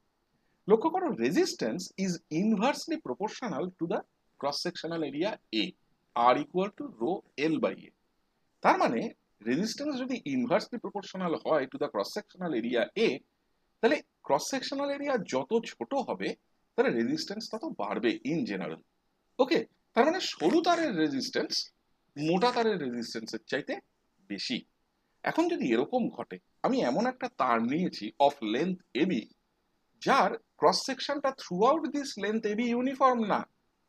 লক্ষ্য করো, resistance is inversely proportional to the cross sectional area A, R equal to rho L by A. তার মানে রেজিস্ট্যান্স যদি ইনভার্সলি প্রপোর্শনাল হয় to the cross sectional area A, তাহলে ক্রস সেকশনাল এরিয়া যত ছোট হবে তাহলে রেজিস্ট্যান্স তত বাড়বে ইন জেনারেল। ওকে, তার মানে সরু তারের রেজিস্ট্যান্স মোটা তারের রেজিস্ট্যান্সের চাইতে বেশি। এখন যদি এরকম ঘটে, আমি এমন একটা তার নিয়েছি অফ লেন্থ এবি, যার ক্রস সেকশনটা throughout this length AB uniform না,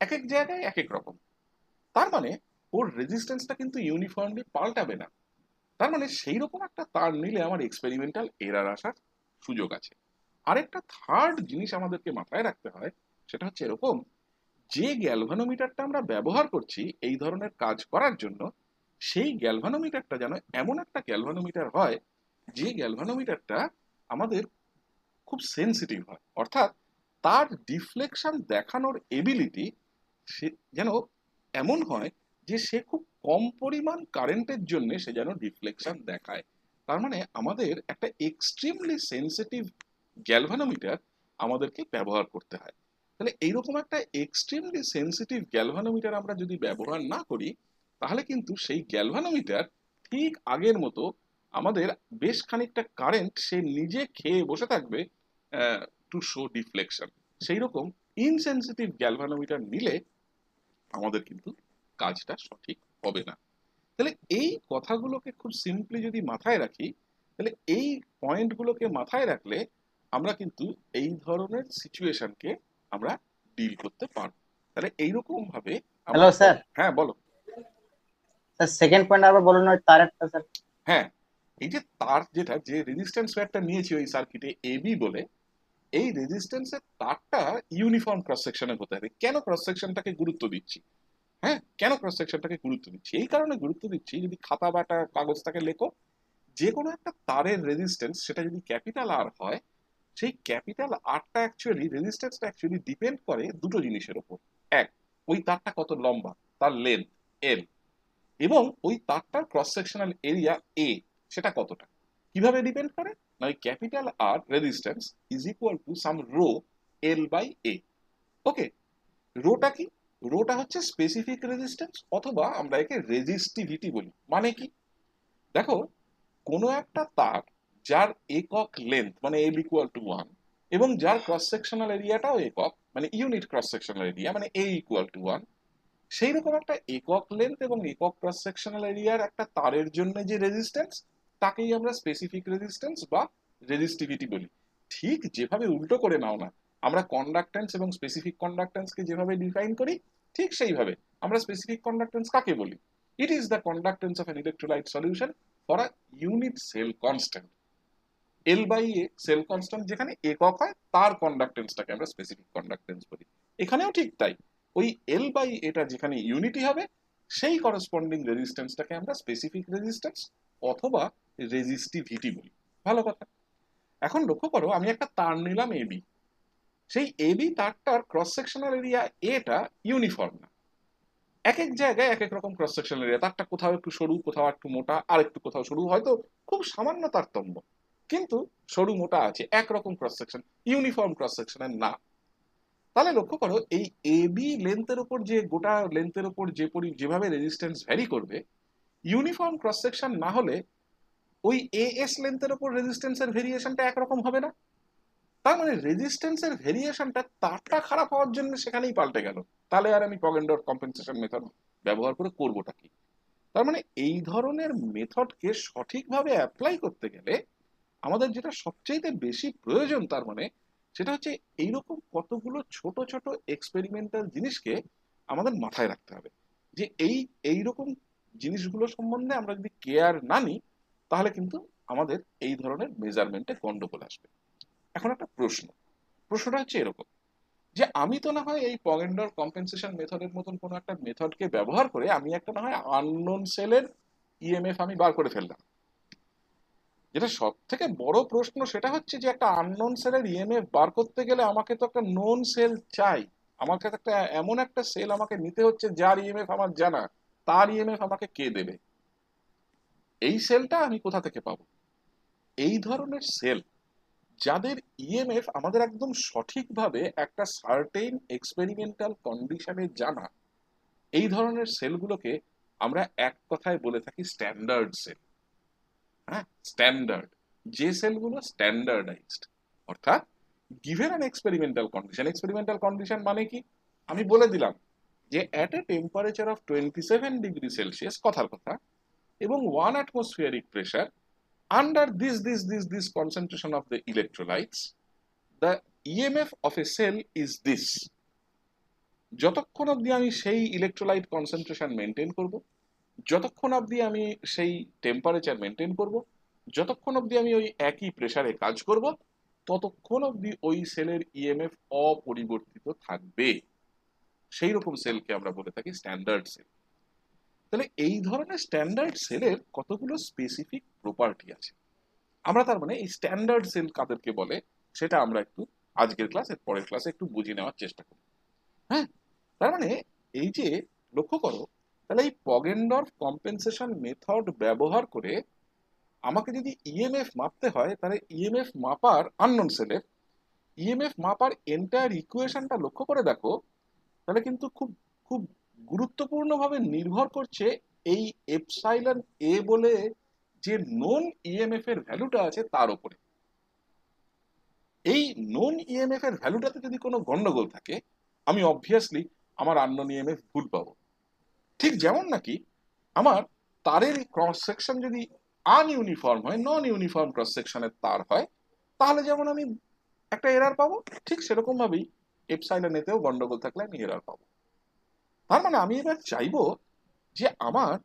এক এক জায়গায় এক এক রকম, তার মানে ওর রেজিস্ট্যান্সটা কিন্তু ইউনিফর্মলি পাল্টাবে না। তার মানে সেই রকম একটা তার নিলে আমার এক্সপেরিমেন্টাল এরার আসার সুযোগ আছে। আরেকটা থার্ড জিনিস আমাদেরকে মাথায় রাখতে হয়, সেটা হচ্ছে এরকম, যে গ্যালভানোমিটারটা আমরা ব্যবহার করছি এই ধরনের কাজ করার জন্য, সেই গ্যালভানোমিটারটা যেন এমন একটা গ্যালভানোমিটার হয় যে গ্যালভানোমিটারটা আমাদের খুব সেন্সিটিভ হয়, অর্থাৎ তার ডিফ্লেকশন দেখানোর এবিলিটি সে যেন এমন হয় যে সে খুব কম পরিমাণ কারেন্টের জন্য সে যেন ডিফ্লেকশন দেখায়। তার মানে আমাদের একটা এক্সট্রিমলি সেন্সিটিভ গ্যালভানোমিটার আমাদেরকে ব্যবহার করতে হয়। তাহলে এইরকম একটা এক্সট্রিমলি সেন্সিটিভ গ্যালভানোমিটার আমরা যদি ব্যবহার না করি, তাহলে কিন্তু সেই গ্যালভানোমিটার ঠিক আগের মতো আমাদের বেশ খানিকটা কারেন্ট সে নিজে খেয়ে বসে থাকবে টু শো ডিফ্লেকশন। সেই রকম ইনসেন্সিটিভ গ্যালভানোমিটার নিলে আমাদের কিন্তু কাজটা সঠিক হবে না। তাহলে এই কথাগুলোকে খুব সিম্পলি যদি মাথায় রাখি, তাহলে এই পয়েন্টগুলোকে মাথায় রাখলে আমরা কিন্তু এই ধরনের সিচুয়েশনকে আমরা ডিল করতে পারবো। তাহলে এইরকম ভাবে হ্যালো আমার স্যার। হ্যাঁ বলো। স্যার সেকেন্ড পয়েন্ট আবার বলুন, ওই তারেরটা স্যার। হ্যাঁ, এই যে তার যেটা যে রেজিস্ট্যান্স ওয়্যারটা নিয়েছি ওই সার্কিটে এবি বলে, এই রেজিস্ট্যান্সের তারটা ইউনিফর্ম ক্রস সেকশনের হতে হবে। কেন ক্রস সেকশনটাকে গুরুত্ব দিচ্ছি? হ্যাঁ, কেন ক্রস সেকশনটাকে গুরুত্ব দিচ্ছি? এই কারণে গুরুত্ব দিচ্ছি, যদি খাতা বা একটা কাগজটাকে লেখো, যে কোনো একটা তারের রেজিস্ট্যান্স সেটা যদি ক্যাপিটাল আর হয়, সেই ক্যাপিটাল আরটা অ্যাকচুয়ালি, রেজিস্ট্যান্সটা অ্যাকচুয়ালি ডিপেন্ড করে দুটো জিনিসের উপর। এক, ওই তারটা কত লম্বা, তার লেন্থ এল, এবং ওই তারটার ক্রস সেকশনাল এরিয়া এ, সেটা কতটা। কিভাবে ডিপেন্ড করে? না, ওই capital R resistance is equal to some rho L by A. Okay, রোটা কি? রোটা হচ্ছে স্পেসিফিক রেজিস্ট্যান্স, অথবা আমরা একে রেজিস্টিভিটি বলি। মানে কি? দেখো, কোনো একটা তার যার একক লেন্থ মানে এল ইকুয়াল টু 1, এবং যার ক্রস সেকশনাল এরিয়াটাও একক মানে ইউনিট ক্রস সেকশনাল এরিয়া মানে এ ইকুয়াল টু 1, সেই রকম একটা একক লেন্থ এবং একক ক্রস সেকশনাল এরিয়ার একটা তারের জন্য যে রেজিস্ট্যান্স, তাকেই আমরা স্পেসিফিক রেজিস্ট্যান্স বা রেজিস্টিভিটি বলি। ঠিক যেভাবে উল্টো করে নাও না, আমরা কন্ডাক্ট্যান্স এবং স্পেসিফিক কন্ডাক্ট্যান্সকে যেভাবে ডিফাইন করি, ঠিক সেইভাবে আমরা স্পেসিফিক কন্ডাক্ট্যান্স কাকে বলি? It is the conductance of an electrolyte solution for a unit cell constant. L by A cell constant যেখানে একক হয়, তার কন্ডাক্টেন্সটাকে আমরা স্পেসিফিক কন্ডাক্টেন্স বলি। এখানেও ঠিক তাই, ওই এল বাই এটা যেখানে ইউনিটি হবে, সেই করসপন্ডিং রেজিস্ট্যান্সটাকে আমরা স্পেসিফিক রেজিস্ট্যান্স অথবা রেজিস্টিভিটি বলি। ভালো কথা। এখন লক্ষ্য করো, আমি একটা তার নিলাম এবি, সেই এবি তারটার ক্রস সেকশনাল এরিয়া এটা ইউনিফর্ম না, এক এক জায়গায় এক এক রকম ক্রস সেকশনাল এরিয়া, তারটা কোথাও একটু সরু, কোথাও একটু মোটা, আর একটু কোথাও সরু, হয়তো খুব সামান্য তারতম্য, কিন্তু সরু মোটা আছে, একরকম ক্রস সেকশন, ইউনিফর্ম ক্রস সেকশনের না। তাহলে লক্ষ্য করো, এই এ বি লেন্থের উপর, যে গোটা লেন্থের উপর যেভাবে রেজিস্ট্যান্স ভ্যারি করবে, ইউনিফর্ম ক্রস সেকশন না হলে ওই এ এস লেন্থের উপর রেজিস্ট্যান্সের ভেরিয়েশনটা একরকম হবে না। তার মানে রেজিস্ট্যান্সের ভেরিয়েশনটা তারটা খারাপ হওয়ার জন্য সেখানেই পাল্টে গেল। তাহলে আর আমি পগেন্ডর কম্পেনসেশন মেথড ব্যবহার করে করবোটা কি? তার মানে এই ধরনের মেথডকে সঠিকভাবে অ্যাপ্লাই করতে গেলে আমাদের যেটা সবচেয়ে বেশি প্রয়োজন, তার মানে সেটা হচ্ছে এইরকম কতগুলো ছোট ছোট এক্সপেরিমেন্টাল জিনিসকে আমাদের মাথায় রাখতে হবে, যে এইরকম জিনিসগুলো সম্বন্ধে আমরা যদি কেয়ার না নিই, তাহলে কিন্তু আমাদের এই ধরনের মেজারমেন্টে গন্ডগোল আসবে। এখন একটা প্রশ্নটা হচ্ছে এরকম, যে আমি তো না হয় এই পগেন্ডর কম্পেনসেশন মেথডের মতন কোনো একটা মেথডকে ব্যবহার করে আমি একটা না হয় আননোন সেলের ইএমএফ আমি বার করে ফেললাম। যেটা সব থেকে বড় প্রশ্ন সেটা হচ্ছে, যে একটা আননোন সেলের ইএমএফ বার করতে গেলে আমাকে তো একটা নোন সেল চাই। আমাকে তো একটা এমন একটা সেল আমাকে নিতে হচ্ছে যার ইএমএফ আমার জানা, তার ইএমএফ আমাকে কে দেবে? এই সেলটা আমি কোথা থেকে পাবো? এই ধরনের সেল যাদের ইএমএফ আমাদের একদম সঠিকভাবে একটা সার্টেইন এক্সপেরিমেন্টাল কন্ডিশনে জানা, এই ধরনের সেলগুলোকে আমরা এক কথায় বলে থাকি স্ট্যান্ডার্ড সেল। হ্যাঁ, স্ট্যান্ডার্ড, যে সেলগুলো স্ট্যান্ডার্ডাইজড, অর্থাৎ given an experimental condition. Experimental condition মানে কি? আমি বলে দিলাম যে at a temperature of 27 degree Celsius, কথার কথা, এবং 1 atmospheric pressure, under this concentration of the electrolytes, the EMF of a cell is this. যতক্ষণ অবধি আমি সেই ইলেকট্রোলাইট কনসেন্ট্রেশন মেনটেন করব, যতক্ষণ অবধি আমি সেই টেম্পারেচার মেনটেন করব, যতক্ষণ অবধি আমি ওই একই প্রেসারে কাজ করব, ততক্ষণ অবধি ওই সেলের ইএমএফ অপরিবর্তিত থাকবে। সেই রকম সেলকে আমরা বলে থাকি স্ট্যান্ডার্ড সেল। তাহলে এই ধরনের স্ট্যান্ডার্ড সেলের কতগুলো স্পেসিফিক প্রপার্টি আছে। আমরা তার মানে এই স্ট্যান্ডার্ড সেল কাদেরকে বলে, সেটা আমরা একটু আজকের ক্লাসে, পরের ক্লাসে একটু বুঝে নেওয়ার চেষ্টা করি। হ্যাঁ, তার মানে এই যে, লক্ষ্য করো, তাহলে এই পগেন্ডরফ কম্পেনসেশন মেথড ব্যবহার করে আমাকে যদি ইএমএফ মাপতে হয়, তাহলে ইএমএফ মাপার আননোন সেলের ইএমএফ মাপার এন্টায়ার ইকুয়েশনটা লক্ষ্য করে দেখো, তাহলে কিন্তু খুব খুব গুরুত্বপূর্ণভাবে নির্ভর করছে এই এপসাইলন এ বলে যে নোন ইএমএফ এর ভ্যালুটা আছে তার উপরে। এই নোন ইএমএফ এর ভ্যালুটাতে যদি কোনো গন্ডগোল থাকে, আমি অবভিয়াসলি আমার আননোন ইএমএফ ভুল পাবো। ঠিক যেমন নাকি আমার তারের ক্রস সেকশন যদি আনইউনিফর্ম হয়, নন ইউনিফর্ম ক্রস সেকশনের তার হয়, তাহলে যেমন আমি একটা এরার পাবো, ঠিক সেরকম ভাবেই এপসাইলন এতেও গন্ডগোল থাকলে আমি এরার পাবো। তার মানে আমি এবার চাইবো যে আমার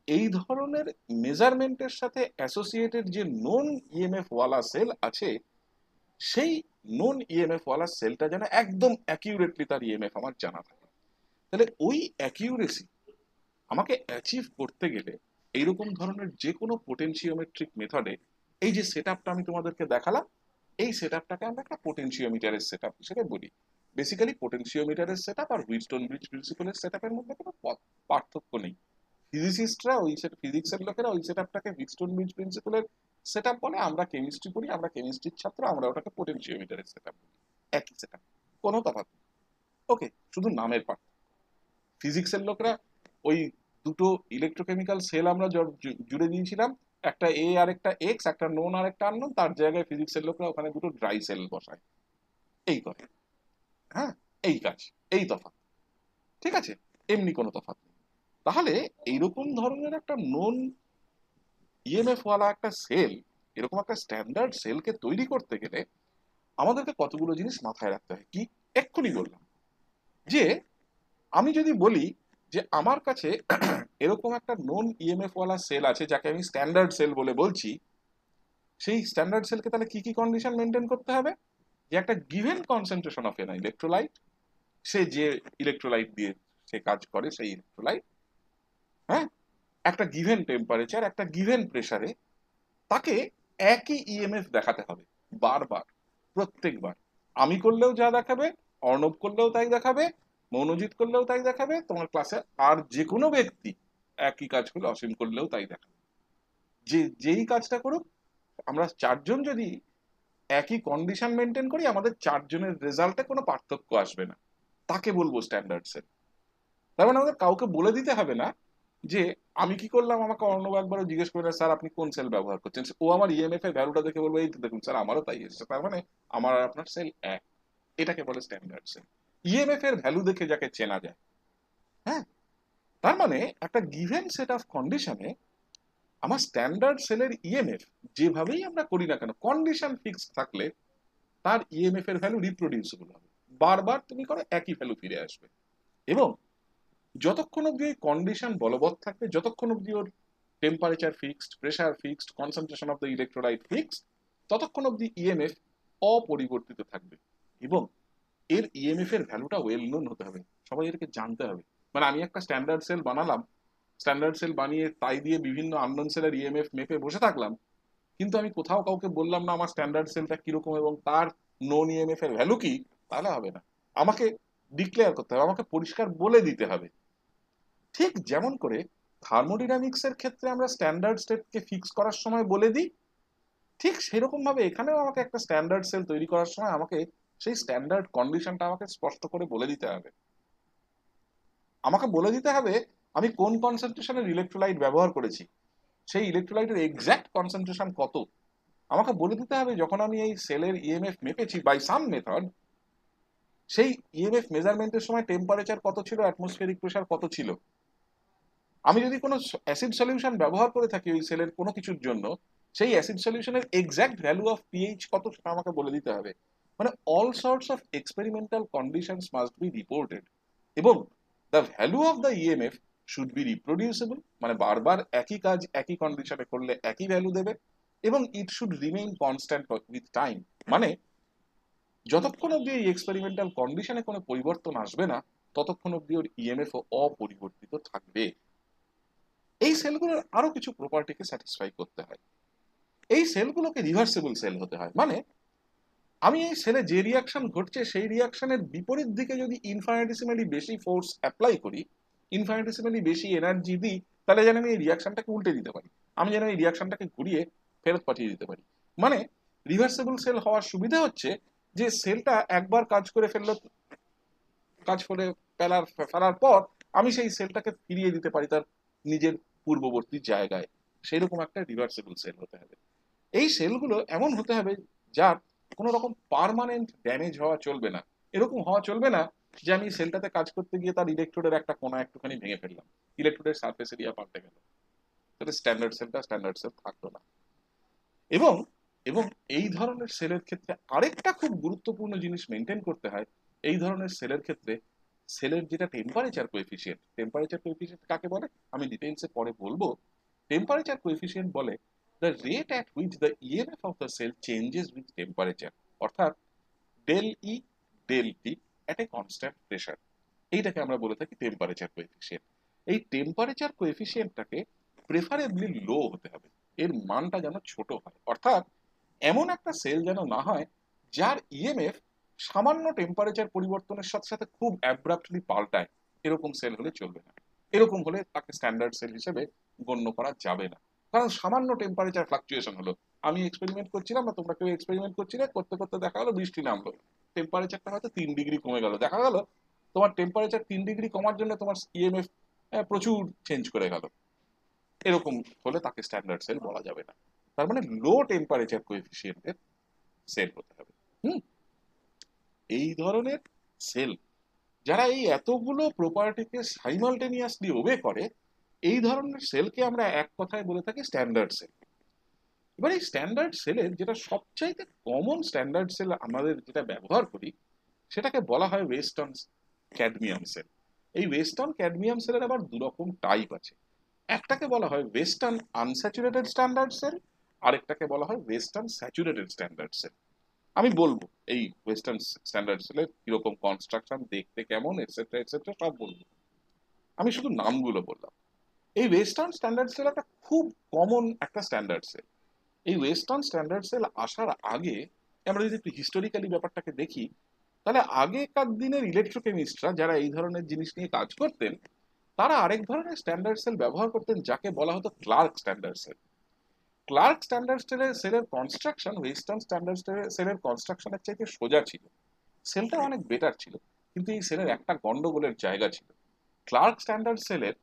এই ধরনের মেজারমেন্টের সাথে অ্যাসোসিয়েটেড যে নন ইএমএফ ওয়ালা সেল আছে, সেই নন ইএমএফ ওয়ালা সেলটা যেন একদম অ্যাকিউরেটলি তার ইএমএফ আমার জানা থাকে। তাহলে ওই অ্যাকিউরেসি আমাকে অ্যাচিভ করতে গেলে এইরকম ধরনের যে কোনো পোটেনশিওমেট্রিক মেথডে এই যে সেট আপটা আমি তোমাদেরকে দেখালাম, এই সেট আপটাকে আমরা একটা পোটেনশিওমিটারের সেট আপ হিসেবে বলি। বেসিক্যালি পোটেনশিওমিটারের সেট আপ আর হুইটস্টোন ব্রিজ প্রিন্সিপালের সেট আপের মধ্যে কোনো পার্থক্য নেই। ফিজিসিস্টরা ওই সেট, ফিজিক্সের লোকেরা ওই সেট আপটাকে হুইটস্টোন ব্রিজ প্রিন্সিপালের সেট আপ বলে, আমরা কেমিস্ট্রি পড়ি, আমরা কেমিস্ট্রির ছাত্র, আমরা ওটাকে পোটেনশিওমিটারের সেট আপ বলি। একই সেট আপ, কোনো তফাৎ নেই। ওকে, শুধু নামের পার্থক্য। ফিজিক্সের লোকরা ওই দুটো ইলেকট্রোকেমিক্যাল সেল আমরা জুড়ে দিয়েছিলাম, একটা এ আর একটা এক্স, একটা নোন আর একটা আননোন, তার জায়গায় ফিজিক্সের লোকরা ওখানে দুটো ড্রাই সেল বসায়। এই করে, হ্যাঁ, এই কাজ, এই তফাৎ। ঠিক আছে, এমনি কোনো তফাৎ নেই। তাহলে এইরকম ধরনের একটা নোন ইএমএফ ওয়ালা একটা সেল, এরকম একটা স্ট্যান্ডার্ড সেলকে তৈরি করতে গেলে আমাদেরকে কতগুলো জিনিস মাথায় রাখতে হয়। কি? এক্ষুনি বললাম যে আমি যদি বলি যে আমার কাছে এরকম একটা নন ইএমএফ ওয়ালা সেল আছে যাকে আমি স্ট্যান্ডার্ড সেল বলে বলছি, সেই স্ট্যান্ডার্ড সেলকে তাহলে কি কি কন্ডিশন মেনটেন করতে হবে? যে একটা given concentration of an electrolyte, সে যে ইলেকট্রোলাইট দিয়ে সে কাজ করে সেই ইলেকট্রোলাইট, হ্যাঁ, একটা গিভেন টেম্পারেচার, একটা গিভেন প্রেসারে তাকে একই ইএমএফ দেখাতে হবে বারবার, প্রত্যেকবার। আমি করলেও যা দেখাবে, অর্ণব করলেও তাই দেখাবে, মৌনজিৎ করলেও তাই দেখাবে, তোমার ক্লাসে আর যে কোনো ব্যক্তি একই কাজ করলে, অসীম করলেও তাই দেখাবে। যে যেই কাজটা করুক, আমরা চারজন যদি একই কন্ডিশন মেনটেন করি, আমাদের চারজনের রেজাল্টে কোনো পার্থক্য আসবে না, তাকে বলবো স্ট্যান্ডার্ড সেল। তার মানে আমাদের কাউকে বলে দিতে হবে না যে আমি কি করলাম, আমাকে অর্ণব একবারও জিজ্ঞেস করে না, স্যার আপনি কোন সেল ব্যবহার করছেন, ও আমার ইএমএফ এর ভ্যালুটা দেখে বলবো এই তো দেখুন স্যার আমারও তাই এসেছে, তার মানে আমার আর আপনার সেল এক। এটাকে বলে স্ট্যান্ডার্ড সেল। ইএমএফ এর ভ্যালু দেখে যাকে চেনা যায়। হ্যাঁ, তার মানে একটা গিভেন সেট অফ কন্ডিশনে আমার স্ট্যান্ডার্ড সেলের ইএমএফ যেভাবেই আমরা করি না কেন, কন্ডিশন ফিক্সড থাকলে তার ইএমএফ এর ভ্যালু রিপ্রোডিউসিবল হবে, বারবার তুমি করো একই ভ্যালু ফিরে আসবে। এবং যতক্ষণ অব্দি ওই কন্ডিশন বলবৎ থাকবে, যতক্ষণ অব্দি ওর temperature fixed, pressure fixed, concentration of the electrolyte fixed, ততক্ষণ অব্দি ইএমএফ অপরিবর্তিত থাকবে। এবং এর ইএমএফ এর ভ্যালুটা ওয়েল নোন হতে হবে, সবাই এটাকে জানতে হবে। মানে আমি একটা স্ট্যান্ডার্ড সেল বানালাম, স্ট্যান্ডার্ড সেল বানিয়ে তাই দিয়ে বিভিন্ন আননোন সেলের ইএমএফ মেপে বসে থাকলাম, কিন্তু আমি কোথাও কাউকে বললাম না আমার স্ট্যান্ডার্ড সেলটা কিরকম এবং তার নোন ইএমএফ এর ভ্যালু কি, তাহলে হবে না। আমাকে ডিক্লেয়ার করতে হবে, আমাকে পরিষ্কার বলে দিতে হবে। ঠিক যেমন করে থার্মোডিনামিক্সের ক্ষেত্রে আমরা স্ট্যান্ডার্ড স্টেটকে ফিক্স করার সময় বলে দিই, ঠিক সেরকম ভাবে এখানেও আমাকে একটা স্ট্যান্ডার্ড সেল তৈরি করার সময় আমাকে সেই স্ট্যান্ডার্ড কন্ডিশনটা আমাকে স্পষ্ট করে বলে দিতে হবে। আমাকে বলে দিতে হবে আমি কোন কনসেন্ট্রেশনের ইলেকট্রোলাইট ব্যবহার করেছি, সেই ইলেকট্রোলাইটের এক্স্যাক্ট কনসেন্ট্রেশন কত। আমাকে বলে দিতে হবে যখন আমি এই সেলের ইএমএফ মেপেছি বাই সাম মেথড, সেই ইএমএফ মেজারমেন্টের সময় টেম্পারেচার কত ছিল, অ্যাটমসফিয়ারিক প্রেসার কত ছিল। আমি যদি কোনো অ্যাসিড সলিউশন ব্যবহার করে থাকি ওই সেলের কোনো কিছুর জন্য, সেই অ্যাসিড সলিউশনের এক্স্যাক্ট ভ্যালু অফ পিএইচ কত সেটা আমাকে বলে দিতে হবে। মানে all sorts of experimental conditions must be reported. এবং the value of the EMF should be reproducible, মানে বারবার একই কাজ একই কন্ডিশনে করলে একই ভ্যালু দেবে। এবং it should remain constant with time, মানে যতক্ষণ অব্দি এই এক্সপেরিমেন্টাল কন্ডিশনে কোনো পরিবর্তন আসবে না, ততক্ষণ অব্দি ওর ইএমএফ অপরিবর্তিত থাকবে। এই সেলগুলোর আরো কিছু প্রপার্টিকে স্যাটিসফাই করতে হয়। এই সেলগুলোকে রিভার্সিবল সেল হতে হয়, মানে আমি এই সেলে যে রিয়াকশন ঘটছে সেই রিয়াকশনের বিপরীত দিকে যদি ইনফাইনিটেসিমালি বেশি ফোর্স অ্যাপ্লাই করি, ইনফাইনিটেসিমালি বেশি এনার্জি দিই, তাহলে যেন আমি এই রিয়াকশনটাকে উল্টে দিতে পারি, আমি যেন এই রিয়াকশনটাকে ঘুরিয়ে ফেরত পাঠিয়ে দিতে পারি। মানে রিভার্সিবল সেল হওয়ার সুবিধা হচ্ছে যে সেলটা একবার কাজ করে ফেললো, কাজ করে ফেলার পর আমি সেই সেলটাকে ফিরিয়ে দিতে পারি তার নিজের পূর্ববর্তী জায়গায়। সেরকম একটা রিভার্সিবল সেল হতে হবে। এই সেলগুলো এমন হতে হবে যার কোনো রকম পার্মানেন্ট ড্যামেজ হওয়া চলবে না। এরকম হওয়া চলবে না যে আমি সেলটাতে কাজ করতে গিয়ে তার ইলেকট্রোডের একটা কোণা একটুখানি ভেঙে ফেললাম, ইলেকট্রোডের সারফেস এরিয়া পাল্টে গেল, তাহলে স্ট্যান্ডার্ড সেলটা স্ট্যান্ডার্ড সেল থাকলো না। এবং এবং এই ধরনের সেলের ক্ষেত্রে আরেকটা খুব গুরুত্বপূর্ণ জিনিস মেনটেন করতে হয়। এই ধরনের সেলের ক্ষেত্রে সেলের যেটা টেম্পারেচার কোএফিসিয়েন্ট, টেম্পারেচার কোএফিসিয়েন্ট কাকে বলে আমি ডিটেইলসে পরে বলবো। টেম্পারেচার কোএফিসিয়েন্ট বলে the rate at which the EMF of the cell changes with temperature, অর্থাৎ del E del T at a constant pressure. এইটাকে আমরা বলে থাকি টেম্পারেচার কোএফিসিয়েন্ট। এই টেম্পারেচার কোএফিসিয়েন্টটাকে প্রেফারেবলি লো হতে হবে, এর মানটা যেন ছোট হয়, অর্থাৎ এমন একটা সেল যেন না হয় যার ইএমএফ সামান্য টেম্পারেচার পরিবর্তনের সাথে সাথে খুব অ্যাব্রাপ্টলি পাল্টায়। এরকম সেল হলে চলবে না। এরকম হলে তাকে স্ট্যান্ডার্ড সেল হিসেবে গণ্য করা যাবে না। কারণ সামান্য টেম্পারেচার ফ্লাকচুয়েশন হলো, আমি এক্সপেরিমেন্ট করছিলাম বা তোমরা কেউ এক্সপেরিমেন্ট করছিলে, করতে করতে দেখা গেলো বৃষ্টি নামলো, টেম্পারেচারটা হয়তো 3 ডিগ্রি কমে গেল, দেখা গেল তোমার টেম্পারেচার 3 ডিগ্রি কমার জন্য তোমার ইএমএফ প্রচুর চেঞ্জ করে গেল। এরকম হলে তাকে স্ট্যান্ডার্ড সেল বলা যাবে না। তার মানে লো টেম্পারেচার কোএফিসিয়েন্টের সেল হতে হবে। হুম। এই ধরনের সেল যারা এই এতগুলো প্রপার্টিকে সাইমালটেনিয়াসলি ওবে করে, এই ধরনের সেলকে আমরা এক কথায় বলে থাকি স্ট্যান্ডার্ড সেল। এবার এই স্ট্যান্ডার্ড সেলের যেটা সবচাইতে কমন স্ট্যান্ডার্ড সেল আমাদের যেটা ব্যবহার করি, সেটাকে বলা হয় ওয়েস্টার্ন ক্যাডমিয়াম সেল। এই ওয়েস্টার্ন ক্যাডমিয়াম সেলের আবার দুরকম টাইপ আছে। একটাকে বলা হয় ওয়েস্টার্ন আনস্যাচুরেটেড স্ট্যান্ডার্ড সেল, আরেকটাকে বলা হয় ওয়েস্টার্ন স্যাচুরেটেড স্ট্যান্ডার্ড সেল। আমি বলবো এই ওয়েস্টার্ন স্ট্যান্ডার্ড সেলের কিরকম কনস্ট্রাকশন, দেখতে কেমন, এটসেট্রা এটসেট্রা সব বলবো। আমি শুধু নামগুলো বললাম। এই ওয়েস্টার্ন স্ট্যান্ডার্ড সেল একটা খুব কমন একটা স্ট্যান্ডার্ড সেল। এই ওয়েস্টার্ন স্ট্যান্ডার্ড সেল আসার আগে আমরা যদি একটু হিস্টোরিক্যালি ব্যাপারটাকে দেখি, তাহলে আগেকার দিনের ইলেকট্রোকেমিস্টরা যারা এই ধরনের জিনিস নিয়ে কাজ করতেন, তারা আরেক ধরনের স্ট্যান্ডার্ড সেল ব্যবহার করতেন যাকে বলা হতো Clark standard cell. Clark standard সেলের কনস্ট্রাকশন ওয়েস্টার্ন স্ট্যান্ডার্ড সেলের কনস্ট্রাকশনের চাইতে সোজা ছিল, সেলটা অনেক বেটার ছিল। কিন্তু এই সেলের একটা গন্ডগোলের জায়গা ছিল। ক্লার্ক স্ট্যান্ডার্ড সেলের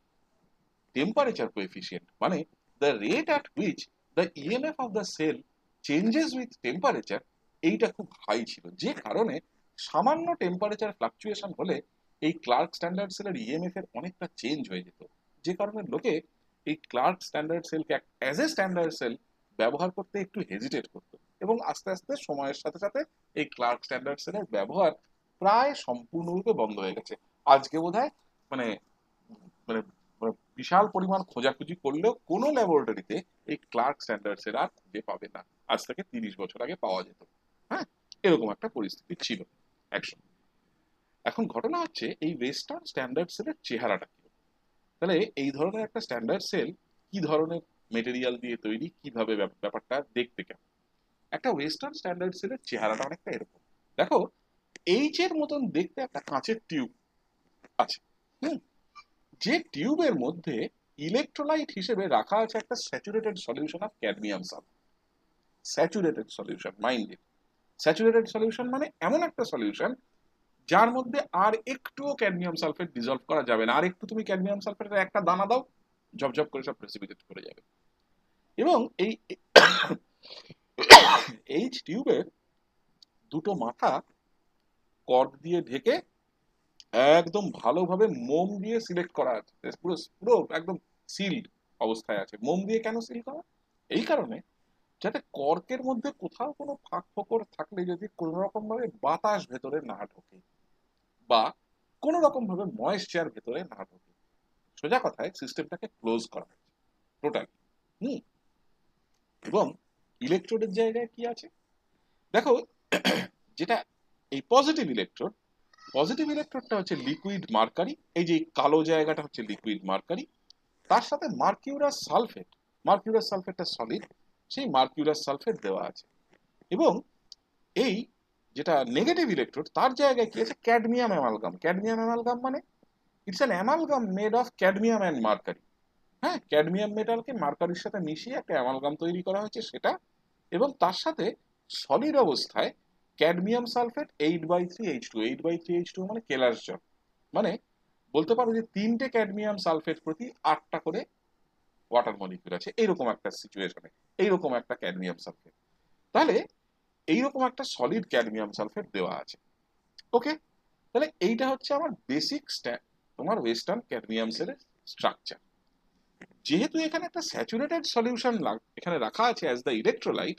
টেম্পারেচার কোএফিসিয়েন্ট, মানে the rate at which the EMF of the cell changes with temperature, এইটা খুব হাই ছিল, যে কারণে সামান্য টেম্পারেচার ফ্লাকচুয়েশন হলে এই ক্লার্ক স্ট্যান্ডার্ড সেলের ইএমএফ এর অনেকটা চেঞ্জ হয়ে যেত। যে কারণে লোকে এই ক্লার্ক স্ট্যান্ডার্ড সেলকে অ্যাজ এ স্ট্যান্ডার্ড সেল ব্যবহার করতে একটু হেজিটেট করতো, এবং আস্তে আস্তে সময়ের সাথে সাথে এই ক্লার্ক স্ট্যান্ডার্ড সেলের ব্যবহার প্রায় সম্পূর্ণরূপে বন্ধ হয়ে গেছে। আজকে বোধহয় মানে মানে মানে বিশাল পরিমাণ খোঁজাখুঁজি করলেও কোনো ল্যাবরেটরিতে এই ক্লার্ক স্ট্যান্ডার্ডস এর আর খুঁজে পাবে না। আজ থেকে 30 বছর আগে পাওয়া যেত। হ্যাঁ, এরকম একটা পরিস্থিতি ছিল একসময়। এখন ঘটনা হচ্ছে এই ওয়েস্টার্ন স্ট্যান্ডার্ড সেলের চেহারাটা কি। তাহলে এই ধরনের একটা স্ট্যান্ডার্ড সেল কি ধরনের মেটেরিয়াল দিয়ে তৈরি, কিভাবে ব্যাপারটা দেখতে কেমন। একটা ওয়েস্টার্ন স্ট্যান্ডার্ড সেলের চেহারাটা অনেকটা এরকম। দেখো, এইচ এর মতন দেখতে একটা কাঁচের টিউব আছে। হুম। যে টিউবের মধ্যে ইলেকট্রোলাইট হিসেবে রাখা আছে একটা saturated solution of cadmium sulphate. Saturated solution, minded. Saturated solution মানে এমন একটা সলিউশন যার মধ্যে আর একটুও ক্যাডমিয়াম সালফেট ডিজলভ করা যাবে না। আর একটু তুমি ক্যাডমিয়াম সালফেটের একটা দানা দাও, ঝপঝপ করে সব প্রেসিপিটেট করে যাবে। এবং এই এইচ টিউবের দুটো মাথা কর্ক দিয়ে ঢেকে একদম ভালোভাবে মোম দিয়ে সিলেক্ট করা আছে, পুরো পুরো একদম সিল্ড অবস্থায় আছে। মোম দিয়ে কেন সিল করা? এই কারণে যাতে কর্কের মধ্যে কোথাও কোনো ফাঁক ফোকর থাকলে যদি কোনো রকম ভাবে বাতাস ভেতরে না ঢোকে, বা কোনো রকম ভাবে ময়েশ্চার ভেতরে না ঢোকে। সোজা কথায় সিস্টেমটাকে ক্লোজ করা হয়েছে টোটালি। হুম। এবং ইলেকট্রোডের জায়গায় কি আছে দেখো, যেটা এই পজিটিভ ইলেকট্রোড, পজিটিভ ইলেকট্রোডটা হচ্ছে লিকুইড মার্কারি। এই যে কালো জায়গাটা হচ্ছে লিকুইড মার্কারি, তার সাথে মার্কিউরাস সালফেট, মার্কিউরাস সালফেটটা সলিড, সেই মার্কিউরাস সালফেট দেওয়া আছে। এবং এই যেটা নেগেটিভ ইলেকট্রোড, তার জায়গায় কি আছে, ক্যাডমিয়াম অ্যামালগাম। ক্যাডমিয়াম অ্যামালগাম মানে it's an amalgam made of cadmium and mercury. হ্যাঁ, ক্যাডমিয়াম মেটালকে মার্কারির সাথে মিশিয়ে একটা অ্যামালগাম তৈরি করা হয়েছে সেটা। এবং তার সাথে সলিড অবস্থায় ক্যাডমিয়াম সালফেট 8/3H2, 8/3H2 মানে কেলাস জল, মানে বলতে পারো যে 3টে ক্যাডমিয়াম সালফেট প্রতি 8টা করে ওয়াটার মলিকিউল আছে, এইরকম একটা সিচুয়েশনে এইরকম একটা ক্যাডমিয়াম সালফেট। তাহলে এইরকম একটা সলিড ক্যাডমিয়াম সালফেট দেওয়া আছে। ওকে, তাহলে এইটা হচ্ছে আমার বেসিক তোমার ওয়েস্টার্ন ক্যাডমিয়াম সেলের স্ট্রাকচার। যেহেতু এখানে একটা স্যাচুরেটেড সলিউশন এখানে রাখা আছে অ্যাজ দ্য ইলেকট্রোলাইট,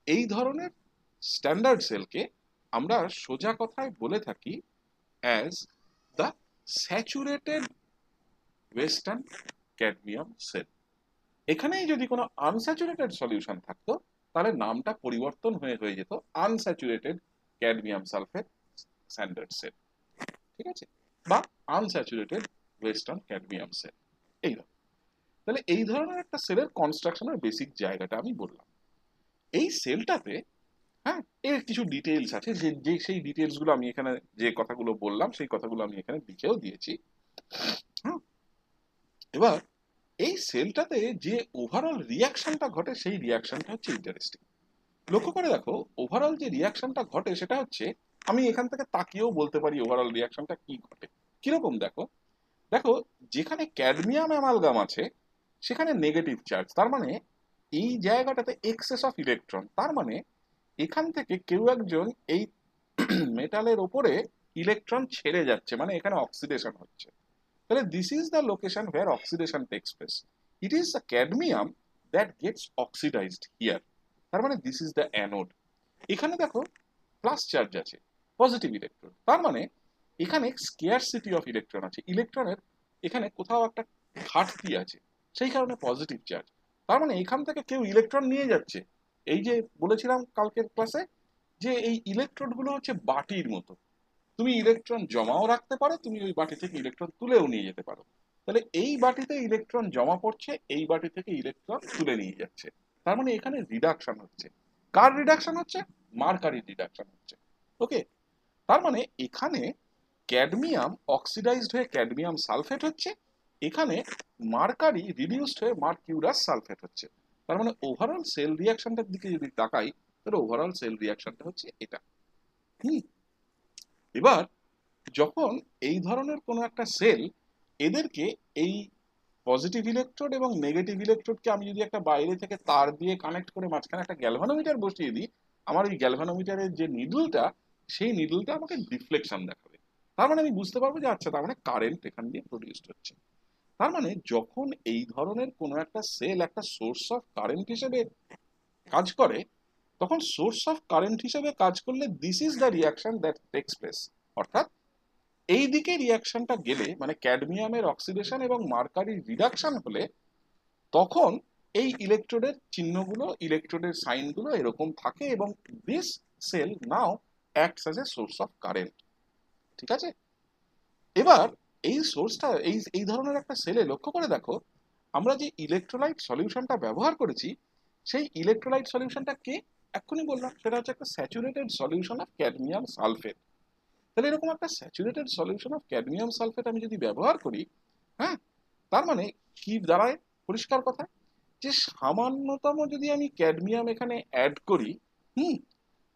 এই ধরনের স্ট্যান্ডার্ড সেলকে আমরা সোজা কথায় বলে থাকি as the saturated western cadmium cell. এখানেই যদি কোনো আনস্যাচুরেটেড সলিউশন থাকতো, তাহলে নামটা পরিবর্তন হয়ে যেত unsaturated cadmium sulphate standard cell. ঠিক আছে? বা আনস্যাচুরেটেড ওয়েস্টার্ন ক্যাডমিয়াম সেল। এই ধর, তাহলে এই ধরনের একটা সেলের কনস্ট্রাকশনের বেসিক জায়গাটা আমি বললাম। এই সেলটাতে, হ্যাঁ, এর কিছু ডিটেইলস আছে, যে যে সেই ডিটেইলস গুলো আমি এখানে, যে কথাগুলো বললাম সেই কথাগুলো আমি এখানে লিখেও দিয়েছি। হ্যাঁ, এবার এই সেলটাতে যে ওভারঅল রিয়াকশনটা ঘটে সেই রিয়াকশনটা হচ্ছে ইন্টারেস্টিং। লক্ষ্য করে দেখো, ওভারঅল যে রিয়াকশনটা ঘটে সেটা হচ্ছে, আমি এখান থেকে তাকিয়েও বলতে পারি ওভারঅল রিয়াকশনটা কি ঘটে। কিরকম দেখো, দেখো যেখানে ক্যাডমিয়াম অ্যামালগাম আছে সেখানে নেগেটিভ চার্জ, তার মানে এই জায়গাটাতে এক্সেস অফ ইলেকট্রন, তার মানে এখান থেকে কেউ একজন এই মেটালের ওপরে ইলেকট্রন ছেড়ে যাচ্ছে, মানে এখানে অক্সিডেশন হচ্ছে। তাহলে this is the location where oxidation takes place. It is the cadmium that gets oxidised here. তার মানে দিস ইজ দ্য অ্যানোড। এখানে দেখো প্লাস চার্জ আছে, পজিটিভ ইলেকট্রন, তার মানে এখানে স্কেয়ারসিটি অফ ইলেকট্রন আছে, ইলেকট্রনের এখানে কোথাও একটা ঘাটতি আছে, সেই কারণে পজিটিভ চার্জ। তার মানে এখান থেকে কেউ ইলেকট্রন নিয়ে যাচ্ছে। এই যে বলেছিলাম কালকের ক্লাসে, যে এই ইলেকট্রোড গুলো হচ্ছে বাটির মতো, তুমি ইলেকট্রন জমাও রাখতে পারো, তুমি ওই বাটি থেকে ইলেকট্রন তুলেও নিয়ে যেতে পারো। তাহলে এই বাটিতে ইলেকট্রন জমা পড়ছে, এই বাটি থেকে ইলেকট্রন তুলে নিয়ে যাচ্ছে, তার মানে এখানে রিডাকশন হচ্ছে। কার রিডাকশন হচ্ছে? মার্কারির রিডাকশন হচ্ছে। ওকে, তার মানে এখানে ক্যাডমিয়াম অক্সিডাইজড হয়ে ক্যাডমিয়াম সালফেট হচ্ছে, এখানে মার্কারি রিডিউসড হয়ে মার্কিউরাস সালফেট হচ্ছে। তার মানে ওভারঅল সেল রিয়াকশনটার দিকে যদি তাকাই, তাহলে ওভারঅল সেল রিয়াকশনটা হচ্ছে এটা। হুম, এবার যখন এই ধরনের কোনো একটা সেল, এদেরকে এই পজিটিভ ইলেকট্রোড এবং নেগেটিভ ইলেকট্রোডকে আমি যদি একটা বাইরে থেকে তার দিয়ে কানেক্ট করে মাঝখানে একটা গ্যালভানোমিটার বসিয়ে দিই, আমার ওই গ্যালভানোমিটারের যে নিডলটা, সেই নিডলটা আমাকে ডিফ্লেকশন দেখাবে। তার মানে আমি বুঝতে পারবো যে আচ্ছা, তার মানে কারেন্ট এখান দিয়ে প্রডিউসড হচ্ছে। তার মানে যখন এই ধরনের কোনো একটা সেল একটা সোর্স অফ কারেন্ট হিসেবে কাজ করে, তখন সোর্স অফ কারেন্ট হিসেবে কাজ করলে this is the reaction that takes place. অর্থাৎ এই দিকে রিয়াকশনটা গেলে, মানে ক্যাডমিয়ামের অক্সিডেশন এবং মার্কারির রিডাকশন হলে, তখন এই ইলেকট্রোডের চিহ্নগুলো, ইলেকট্রোডের সাইনগুলো এরকম থাকে, এবং this cell now acts as a source of current. ঠিক আছে, এবার এই সোর্সটা, এই এই ধরনের একটা সেলে লক্ষ্য করে দেখো, আমরা যে ইলেকট্রোলাইট সলিউশনটা ব্যবহার করেছি, সেই ইলেকট্রোলাইট সলিউশনটা কে, এক্ষুনি বললাম, সেটা হচ্ছে একটা saturated solution of cadmium sulphate. তাহলে এরকম একটা saturated solution of cadmium sulphate আমি যদি ব্যবহার করি, হ্যাঁ, তার মানে কি দাঁড়ায়, পরিষ্কার কথা, যে সামান্যতম যদি আমি ক্যাডমিয়াম এখানে অ্যাড করি, হুম,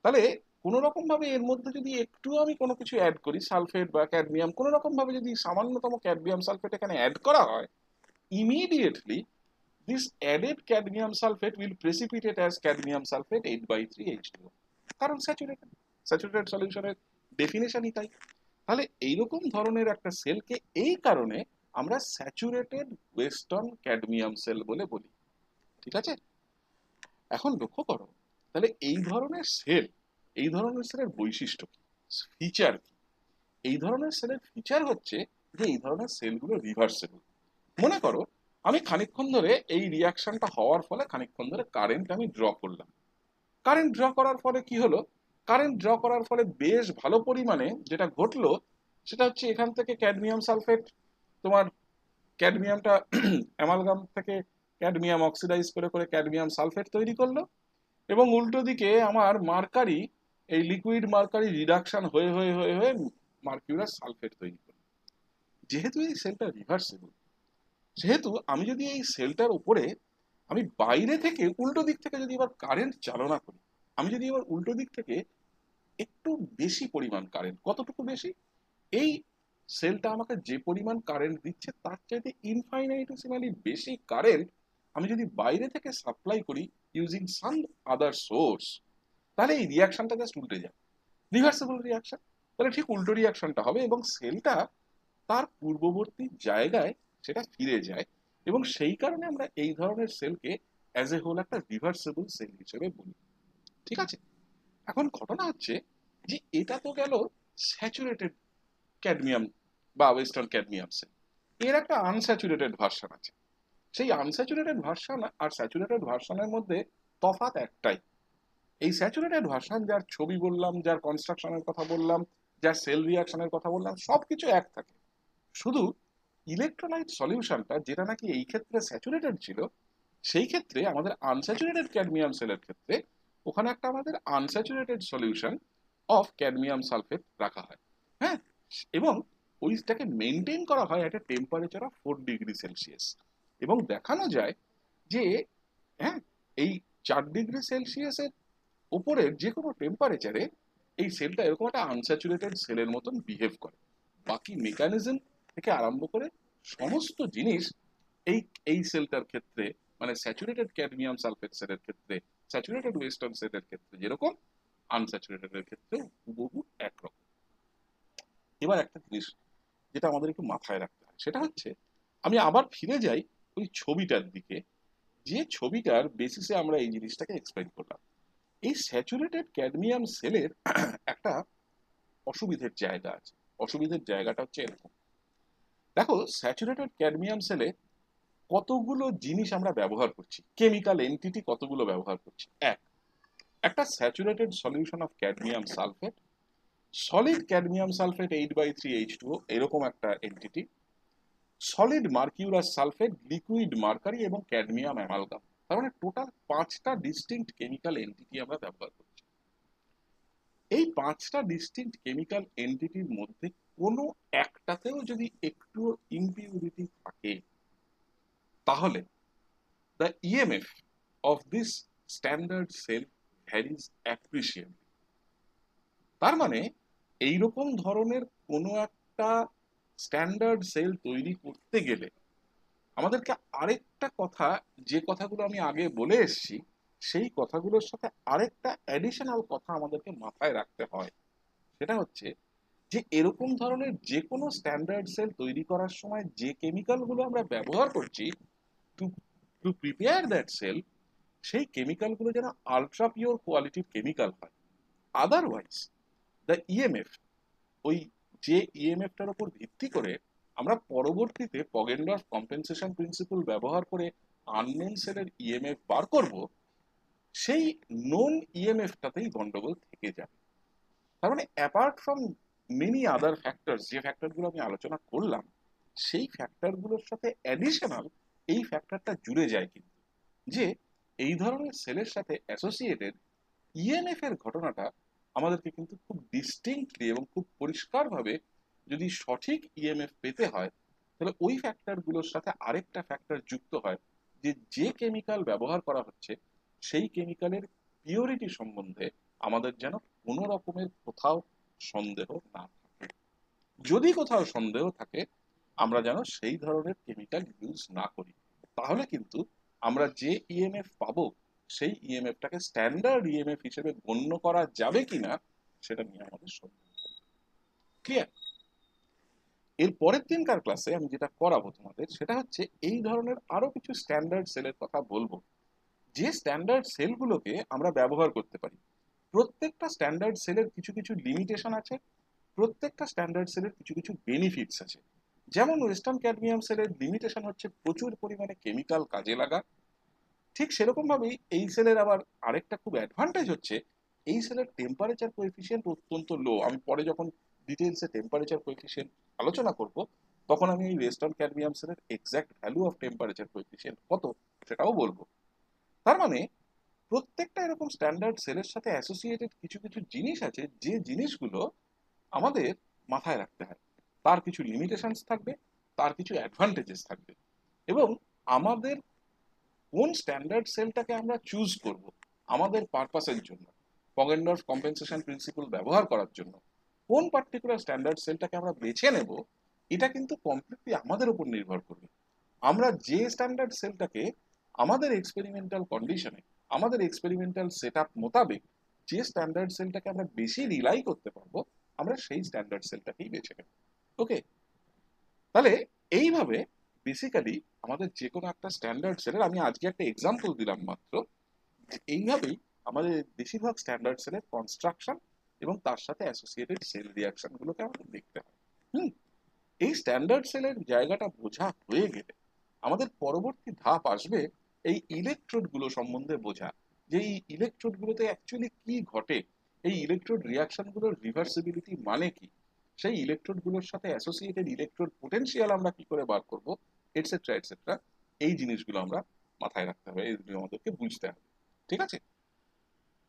তাহলে কোনো রকম ভাবে এর মধ্যে যদি একটু আমি কোনো কিছু অ্যাড করি, সালফেট বা ক্যাডমিয়াম, কোনো রকম ভাবে যদি সামান্যতম ক্যাডমিয়াম সালফেট এখানে অ্যাড করা হয়, immediately this added cadmium sulfate will precipitate as cadmium sulfate 8/3H2O, কারণ স্যাচুরেটেড, স্যাচুরেটেড সলিউশনের ডেফিনেশনই তাই। তাহলে এইরকম ধরনের একটা সেলকে এই কারণে আমরা স্যাচুরেটেড ওয়েস্টার্ন ক্যাডমিয়াম সেল বলে বলি। ঠিক আছে, এখন লক্ষ্য করো, তাহলে এই ধরনের সেল, এই ধরনের সেলের বৈশিষ্ট্য কি, ফিচার কি? এই ধরনের সেলের ফিচার হচ্ছে যে এই ধরনের সেলগুলো রিভার্সেবল। মনে করো আমি খানিকক্ষণ ধরে এই রিয়াকশনটা হওয়ার ফলে খানিকক্ষণ ধরে কারেন্ট আমি ড্র করলাম। কারেন্ট ড্র করার ফলে কি হলো, কারেন্ট ড্র করার ফলে বেশ ভালো পরিমাণে যেটা ঘটলো, সেটা হচ্ছে এখান থেকে ক্যাডমিয়াম সালফেট, তোমার ক্যাডমিয়ামটা অ্যামালগাম থেকে ক্যাডমিয়াম অক্সিডাইজ করে করে ক্যাডমিয়াম সালফেট তৈরি করলো, এবং উল্টো দিকে আমার মার্কারি, এই লিকুইড মার্কারি রিডাকশন হয়ে হয়ে হয়ে হয়ে মার্কিউরাস সালফেট তৈরি করলো। যেহেতু এই সেলটা রিভার্সেবল, সেহেতু আমি যদি এই সেলটার উপরে আমি বাইরে থেকে উল্টো দিক থেকে যদি এবার কারেন্ট চালনা করি, আমি যদি এবার উল্টো দিক থেকে একটু বেশি পরিমাণ কারেন্ট, কতটুকু বেশি, এই সেলটা আমাকে যে পরিমাণ কারেন্ট দিচ্ছে তার চাইতে ইনফাইনাইটেসিমালি বেশি কারেন্ট আমি যদি বাইরে থেকে সাপ্লাই করি ইউজিং সাম আদার সোর্স, তাহলে এই রিয়াকশনটা জাস্ট উল্টে যায়, রিভার্সেবল রিয়াকশন। তাহলে ঠিক উল্টো রিয়াকশনটা হবে এবং সেলটা তার পূর্ববর্তী জায়গায় সেটা ফিরে যায়, এবং সেই কারণে আমরা এই ধরনের সেলকে অ্যাজ এ হোল একটা রিভার্সেবল সেল হিসেবে বলি। ঠিক আছে, এখন ঘটনা হচ্ছে যে এটা তো গেল স্যাচুরেটেড ক্যাডমিয়াম বা ওয়েস্টার্ন ক্যাডমিয়াম সেল, এর একটা আনস্যাচুরেটেড ভার্সন আছে। সেই আনস্যাচুরেটেড ভার্সন আর স্যাচুরেটেড ভার্সনের মধ্যে তফাৎ একটাই, এই স্যাচুরেটেড ভার্সন যার ছবি বললাম, যার কনস্ট্রাকশনের কথা বললাম, যার সেল রিয়াকশনের কথা বললাম, সবকিছু এক থাকে। শুধু ইলেকট্রোলাইট সলিউশনটা যেটা নাকি এই ক্ষেত্রে স্যাচুরেটেড ছিল, সেই ক্ষেত্রে আমাদের আনস্যাচুরেটেড ক্যাডমিয়াম সেলের ক্ষেত্রে ওখানে একটা আমাদের unsaturated solution of cadmium sulphate রাখা হয়। হ্যাঁ, এবং ওইটাকে মেনটেন করা হয় একটা টেম্পারেচার অফ 4 ডিগ্রি সেলসিয়াস। এবং দেখানো যায় যে হ্যাঁ, এই 4 ডিগ্রি সেলসিয়াসের উপরের যে কোনো টেম্পারেচারে এই সেলটা এরকম একটা আনস্যাচুরেটেড সেলের মতন বিহেভ করে। বাকি মেকানিজম থেকে আরম্ভ করে সমস্ত জিনিস এই এই সেলটার ক্ষেত্রে, মানে স্যাচুরেটেড ক্যাডমিয়াম সালফেট সেলের ক্ষেত্রে, স্যাচুরেটেড ওয়েস্টার্ন সেলের ক্ষেত্রে যেরকম, আনস্যাচুরেটেড এর ক্ষেত্রে হুবহু একরকম। এবার একটা জিনিস যেটা আমাদের একটু মাথায় রাখতে হয় সেটা হচ্ছে, আমি আবার ফিরে যাই ওই ছবিটার দিকে, যে ছবিটার বেসিসে আমরা এই জিনিসটাকে এক্সপ্লেন করলাম। এই স্যাচুরেটেড ক্যাডমিয়াম সেলের একটা অসুবিধের জায়গা আছে। অসুবিধের জায়গাটা হচ্ছে এরকম, দেখো স্যাচুরেটেড ক্যাডমিয়াম সেলে কতগুলো জিনিস আমরা ব্যবহার করছি, কেমিক্যাল এন্টিটি কতগুলো ব্যবহার করছি। একটা saturated solution of cadmium sulphate, solid cadmium sulphate 8/3 H2O এরকম একটা entity, solid mercurous sulphate, liquid mercury এবং ক্যাডমিয়াম অ্যামালগাম। তার মানে টোটাল 5টা ডিস্টিংক্ট কেমিক্যাল এন্টিটি আমরা ব্যবহার করছি। এই 5টা ডিস্টিংক্ট কেমিক্যাল এন্টিটির মধ্যে কোনো একটাতেও যদি একটু ইমপিউরিটি থাকে, তাহলে the EMF of this standard cell varies appreciably. তার মানে এইরকম ধরনের কোনো একটা স্ট্যান্ডার্ড সেল তৈরি করতে গেলে আমাদেরকে আরেকটা কথা, যে কথাগুলো আমি আগে বলে এসেছি, সেই কথাগুলোর সাথে আরেকটা অ্যাডিশনাল কথা আমাদেরকে মাথায় রাখতে হয়। সেটা হচ্ছে যে এরকম ধরনের যে কোনো স্ট্যান্ডার্ড সেল তৈরি করার সময় যে কেমিক্যালগুলো আমরা ব্যবহার করছি to to prepare that cell, সেই কেমিক্যালগুলো যেন আলট্রা পিওর কোয়ালিটির কেমিক্যাল হয়। আদারওয়াইজ দ্য ইএমএফ, ওই যে ইএমএফটার উপর ভিত্তি করে আমরা পরবর্তীতে পগেনডর্ফ কম্পেনসেশন প্রিন্সিপল ব্যবহার করে আননোন সেলের ইএমএফ বার করব, সেই নোন ইএমএফটাতেই গন্ডগোল থেকে যাবে। তার মানে apart from many other factors, যে ফ্যাক্টরগুলো আমি আলোচনা করলাম, সেই ফ্যাক্টরগুলোর সাথে অ্যাডিশনাল এই ফ্যাক্টরটা জুড়ে যায় কিন্তু, যে এই ধরনের সেলের সাথে অ্যাসোসিয়েটেড ইএমএফ এর ঘটনাটা আমাদেরকে কিন্তু খুব ডিস্টিংক্টলি এবং খুব পরিষ্কারভাবে যদি সঠিক ইএমএফ পেতে হয়, তাহলে ওই ফ্যাক্টরগুলোর সাথে আরেকটা ফ্যাক্টর যুক্ত হয়, যে যে কেমিক্যাল ব্যবহার করা হচ্ছে সেই কেমিক্যালের পিওরিটি সম্বন্ধে আমাদের যেন কোনো রকমের কোথাও সন্দেহ না থাকে। যদি কোথাও সন্দেহ থাকে, আমরা যেন সেই ধরনের কেমিক্যাল ইউজ না করি। তাহলে কিন্তু আমরা যে ইএমএফ পাবো, সেই ইএমএফটাকে স্ট্যান্ডার্ড ইএমএফ হিসেবে গণ্য করা যাবে কিনা সেটা নিয়ে আমাদের সন্দেহ। ক্লিয়ার? এর পরের দিনকার ক্লাসে আমি যেটা করাবো তোমাদের সেটা হচ্ছে এই ধরনের আরো কিছু স্ট্যান্ডার্ড সেলের কথা বলবো, যে স্ট্যান্ডার্ড সেলগুলোকে আমরা ব্যবহার করতে পারি। প্রত্যেকটা স্ট্যান্ডার্ড সেলের কিছু কিছু লিমিটেশন আছে, প্রত্যেকটা স্ট্যান্ডার্ড সেলের কিছু কিছু বেনিফিটস আছে। যেমন ওয়েস্টার্ন ক্যাডমিয়াম সেলের লিমিটেশন হচ্ছে প্রচুর পরিমাণে কেমিক্যাল কাজে লাগা, ঠিক সেরকম ভাবেই এই সেলের আবার আরেকটা খুব অ্যাডভান্টেজ হচ্ছে এই সেলের টেম্পারেচার কোএফিসিয়েন্ট অত্যন্ত লো। আমি পরে যখন ডিটেলসে টেম্পারেচার কোএফিসিয়েন্ট আলোচনা করব, তখন আমি এই ওয়েস্টার্ন ক্যাডমিয়াম সেলের exact value of temperature coefficient কত সেটাও বলবো। তার মানে প্রত্যেকটা এরকম স্ট্যান্ডার্ড সেলের সাথে অ্যাসোসিয়েটেড কিছু কিছু জিনিস আছে, যে জিনিসগুলো আমাদের মাথায় রাখতে হয়। তার কিছু লিমিটেশনস থাকবে, তার কিছু অ্যাডভান্টেজেস থাকবে, এবং আমাদের কোন স্ট্যান্ডার্ড সেলটাকে আমরা চুজ করব আমাদের পারপাসের জন্য, পগেনডর্ফ কম্পেনসেশন প্রিন্সিপল ব্যবহার করার জন্য কোন পার্টিকুলার স্ট্যান্ডার্ড সেলটাকে আমরা বেছে নেব, এটা কিন্তু কমপ্লিটলি আমাদের উপর নির্ভর করবে। আমরা যে স্ট্যান্ডার্ড সেলটাকে আমাদের এক্সপেরিমেন্টাল কন্ডিশনে, আমাদের এক্সপেরিমেন্টাল সেট আপ মোতাবেক যে স্ট্যান্ডার্ড সেলটাকে আমরা বেশি রিলাই করতে পারবো, আমরা সেই স্ট্যান্ডার্ড সেলটাকেই বেছে নেব। ওকে, তাহলে এইভাবে বেসিক্যালি আমাদের যে কোনো একটা স্ট্যান্ডার্ড সেলের, আমি আজকে একটা এক্সাম্পল দিলাম মাত্র, যে এইভাবেই আমাদের বেশিরভাগ স্ট্যান্ডার্ড সেলের কনস্ট্রাকশন এবং তার সাথে অ্যাসোসিয়েটেড সেল রিয়াকশন গুলোকে আমাদের দেখতে হয়। হুম, এই স্ট্যান্ডার্ড সেলের জায়গাটা বোঝা হয়ে গেলে আমাদের পরবর্তী ধাপ আসবে এই ইলেকট্রোড গুলো সম্বন্ধে বোঝা, যে এই ইলেকট্রোড গুলোতে অ্যাকচুয়ালি কি ঘটে, এই ইলেকট্রোড রিয়াকশন গুলোর রিভার্সিবিলিটি মানে কি, সেই ইলেকট্রোড গুলোর সাথে অ্যাসোসিয়েটেড ইলেকট্রোড পোটেনশিয়াল আমরা কি করে বার করব, এটসেট্রা এটসেট্রা, এই জিনিসগুলো আমরা মাথায় রাখতে হবে, এইগুলো আমাদেরকে বুঝতে হবে। ঠিক আছে?